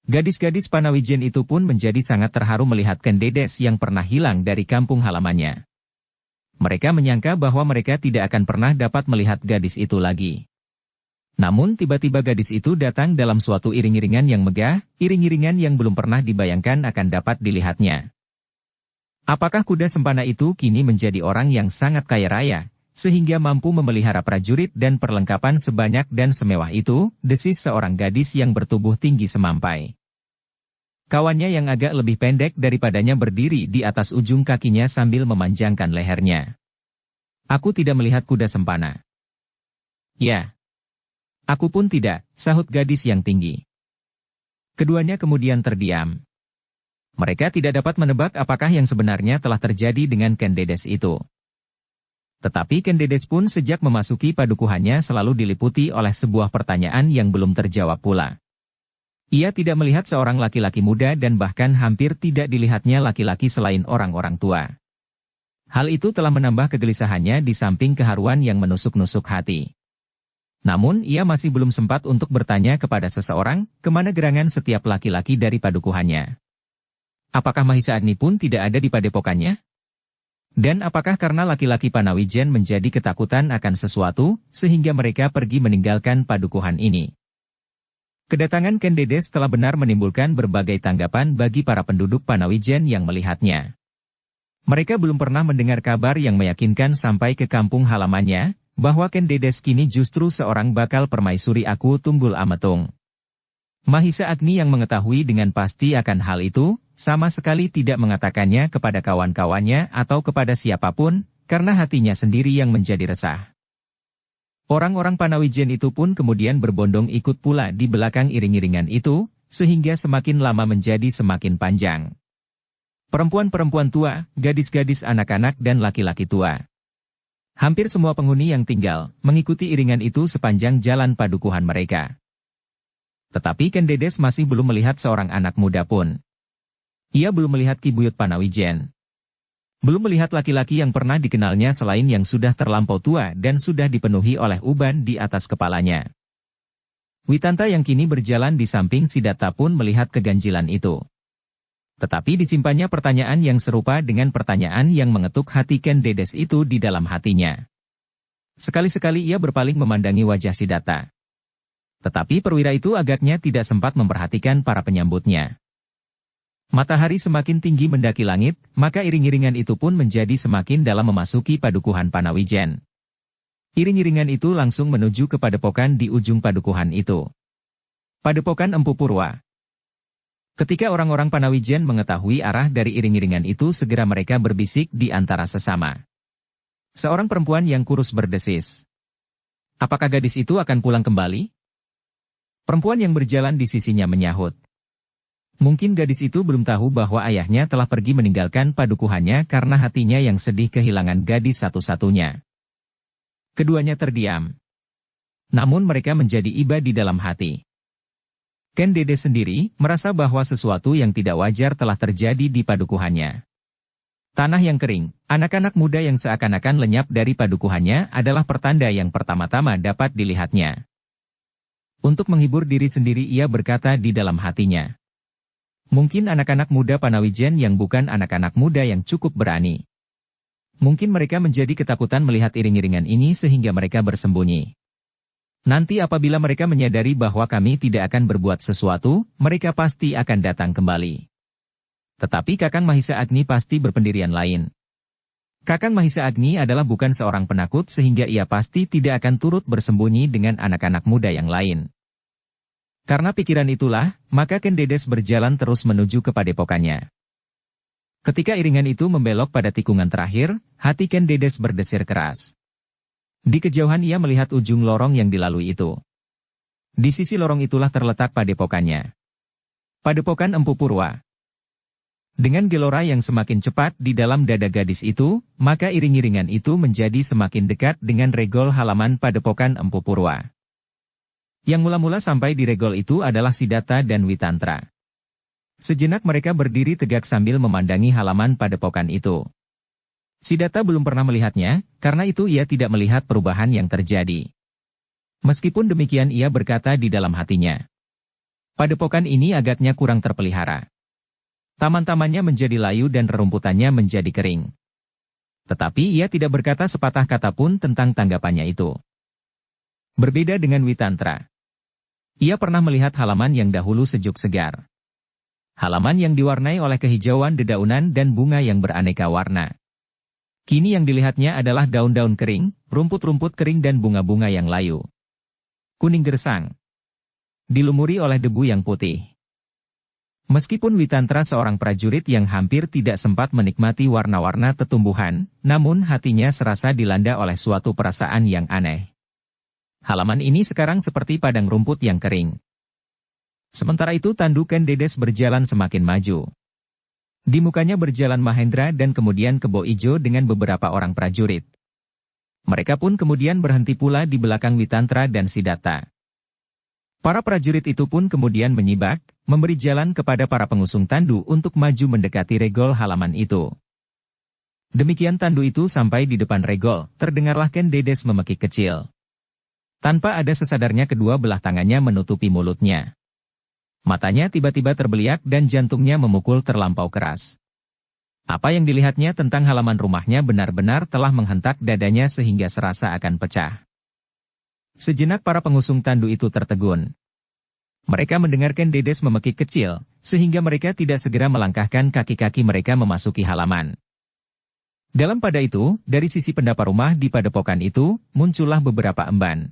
Gadis-gadis Panawijen itu pun menjadi sangat terharu melihat Ken Dedes yang pernah hilang dari kampung halamannya. Mereka menyangka bahwa mereka tidak akan pernah dapat melihat gadis itu lagi. Namun tiba-tiba gadis itu datang dalam suatu iring-iringan yang megah, iring-iringan yang belum pernah dibayangkan akan dapat dilihatnya. Apakah kuda sempana itu kini menjadi orang yang sangat kaya raya, sehingga mampu memelihara prajurit dan perlengkapan sebanyak dan semewah itu, desis seorang gadis yang bertubuh tinggi semampai. Kawannya yang agak lebih pendek daripadanya berdiri di atas ujung kakinya sambil memanjangkan lehernya. Aku tidak melihat kuda sempana. Ya. Aku pun tidak, sahut gadis yang tinggi. Keduanya kemudian terdiam. Mereka tidak dapat menebak apakah yang sebenarnya telah terjadi dengan Ken Dedes itu. Tetapi Ken Dedes pun sejak memasuki padukuhannya selalu diliputi oleh sebuah pertanyaan yang belum terjawab pula. Ia tidak melihat seorang laki-laki muda dan bahkan hampir tidak dilihatnya laki-laki selain orang-orang tua. Hal itu telah menambah kegelisahannya di samping keharuan yang menusuk-nusuk hati. Namun ia masih belum sempat untuk bertanya kepada seseorang, kemana gerangan setiap laki-laki dari padukuhannya. Apakah Mahisa Agni pun tidak ada di padepokannya? Dan apakah karena laki-laki Panawijen menjadi ketakutan akan sesuatu, sehingga mereka pergi meninggalkan padukuhan ini? Kedatangan Ken Dedes telah benar menimbulkan berbagai tanggapan bagi para penduduk Panawijen yang melihatnya. Mereka belum pernah mendengar kabar yang meyakinkan sampai ke kampung halamannya, bahwa Ken Dedes kini justru seorang bakal permaisuri Aku Tunggul Ametung. Mahisa Agni yang mengetahui dengan pasti akan hal itu, sama sekali tidak mengatakannya kepada kawan-kawannya atau kepada siapapun, karena hatinya sendiri yang menjadi resah. Orang-orang Panawijen itu pun kemudian berbondong ikut pula di belakang iring-iringan itu, sehingga semakin lama menjadi semakin panjang. Perempuan-perempuan tua, gadis-gadis anak-anak dan laki-laki tua. Hampir semua penghuni yang tinggal, mengikuti iringan itu sepanjang jalan padukuhan mereka. Tetapi Ken Dedes masih belum melihat seorang anak muda pun. Ia belum melihat Ki Buyut Panawijen. Belum melihat laki-laki yang pernah dikenalnya selain yang sudah terlampau tua dan sudah dipenuhi oleh uban di atas kepalanya. Witanta yang kini berjalan di samping Siddhartha pun melihat keganjilan itu. Tetapi disimpannya pertanyaan yang serupa dengan pertanyaan yang mengetuk hati Ken Dedes itu di dalam hatinya. Sekali-sekali ia berpaling memandangi wajah Siddhartha. Tetapi perwira itu agaknya tidak sempat memperhatikan para penyambutnya. Matahari semakin tinggi mendaki langit, maka iring-iringan itu pun menjadi semakin dalam memasuki padukuhan Panawijen. Iring-iringan itu langsung menuju ke padepokan di ujung padukuhan itu. Padepokan Empu Purwa. Ketika orang-orang Panawijen mengetahui arah dari iring-iringan itu, segera mereka berbisik di antara sesama. Seorang perempuan yang kurus berdesis. Apakah gadis itu akan pulang kembali? Perempuan yang berjalan di sisinya menyahut. Mungkin gadis itu belum tahu bahwa ayahnya telah pergi meninggalkan padukuhannya karena hatinya yang sedih kehilangan gadis satu-satunya. Keduanya terdiam. Namun mereka menjadi iba di dalam hati. Ken Dedes sendiri merasa bahwa sesuatu yang tidak wajar telah terjadi di padukuhannya. Tanah yang kering, anak-anak muda yang seakan-akan lenyap dari padukuhannya adalah pertanda yang pertama-tama dapat dilihatnya. Untuk menghibur diri sendiri ia berkata di dalam hatinya. Mungkin anak-anak muda Panawijen yang bukan anak-anak muda yang cukup berani. Mungkin mereka menjadi ketakutan melihat iring-iringan ini sehingga mereka bersembunyi. Nanti apabila mereka menyadari bahwa kami tidak akan berbuat sesuatu, mereka pasti akan datang kembali. Tetapi Kakang Mahisa Agni pasti berpendirian lain. Kakang Mahisa Agni adalah bukan seorang penakut sehingga ia pasti tidak akan turut bersembunyi dengan anak-anak muda yang lain. Karena pikiran itulah, maka Ken Dedes berjalan terus menuju ke padepokannya. Ketika iringan itu membelok pada tikungan terakhir, hati Ken Dedes berdesir keras. Di kejauhan ia melihat ujung lorong yang dilalui itu. Di sisi lorong itulah terletak padepokannya. Padepokan Empu Purwa. Dengan gelora yang semakin cepat di dalam dada gadis itu, maka iring-iringan itu menjadi semakin dekat dengan regol halaman padepokan Empu Purwa. Yang mula-mula sampai di regol itu adalah Siddhartha dan Witantra. Sejenak mereka berdiri tegak sambil memandangi halaman padepokan itu. Siddhartha belum pernah melihatnya, karena itu ia tidak melihat perubahan yang terjadi. Meskipun demikian ia berkata di dalam hatinya. Padepokan ini agaknya kurang terpelihara. Taman-tamannya menjadi layu dan rerumputannya menjadi kering. Tetapi ia tidak berkata sepatah kata pun tentang tanggapannya itu. Berbeda dengan Witantra. Ia pernah melihat halaman yang dahulu sejuk segar. Halaman yang diwarnai oleh kehijauan dedaunan dan bunga yang beraneka warna. Kini yang dilihatnya adalah daun-daun kering, rumput-rumput kering dan bunga-bunga yang layu. Kuning gersang. Dilumuri oleh debu yang putih. Meskipun Witantra seorang prajurit yang hampir tidak sempat menikmati warna-warna tetumbuhan, namun hatinya serasa dilanda oleh suatu perasaan yang aneh. Halaman ini sekarang seperti padang rumput yang kering. Sementara itu Tandu Ken Dedes berjalan semakin maju. Di mukanya berjalan Mahendra dan kemudian Kebo Ijo dengan beberapa orang prajurit. Mereka pun kemudian berhenti pula di belakang Witantra dan Siddhartha. Para prajurit itu pun kemudian menyibak, memberi jalan kepada para pengusung Tandu untuk maju mendekati regol halaman itu. Demikian Tandu itu sampai di depan regol, terdengarlah Ken Dedes memekik kecil. Tanpa ada sesadarnya kedua belah tangannya menutupi mulutnya. Matanya tiba-tiba terbeliak dan jantungnya memukul terlampau keras. Apa yang dilihatnya tentang halaman rumahnya benar-benar telah menghentak dadanya sehingga serasa akan pecah. Sejenak para pengusung Tandu itu tertegun. Mereka mendengarkan Dedes memekik kecil, sehingga mereka tidak segera melangkahkan kaki-kaki mereka memasuki halaman. Dalam pada itu, dari sisi pendapa rumah di padepokan itu, muncullah beberapa emban.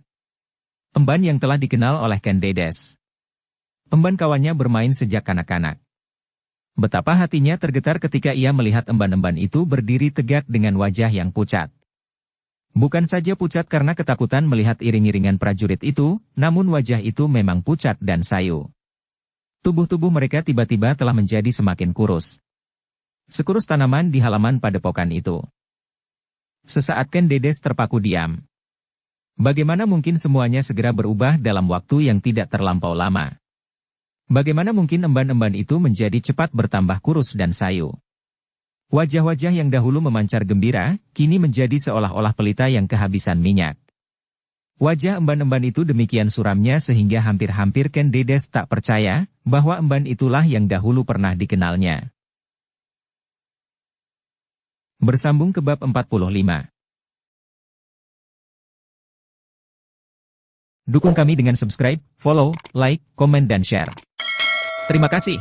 Emban yang telah dikenal oleh Ken Dedes. Emban kawannya bermain sejak kanak-kanak. Betapa hatinya tergetar ketika ia melihat emban-emban itu berdiri tegak dengan wajah yang pucat. Bukan saja pucat karena ketakutan melihat iring-iringan prajurit itu, namun wajah itu memang pucat dan sayu. Tubuh-tubuh mereka tiba-tiba telah menjadi semakin kurus. Sekurus tanaman di halaman padepokan itu. Sesaat Ken Dedes terpaku diam. Bagaimana mungkin semuanya segera berubah dalam waktu yang tidak terlampau lama? Bagaimana mungkin emban-emban itu menjadi cepat bertambah kurus dan sayu? Wajah-wajah yang dahulu memancar gembira, kini menjadi seolah-olah pelita yang kehabisan minyak. Wajah emban-emban itu demikian suramnya sehingga hampir-hampir Ken Dedes tak percaya bahwa emban itulah yang dahulu pernah dikenalnya. Bersambung ke bab 45. Dukung kami dengan subscribe, follow, like, komen dan share. Terima kasih.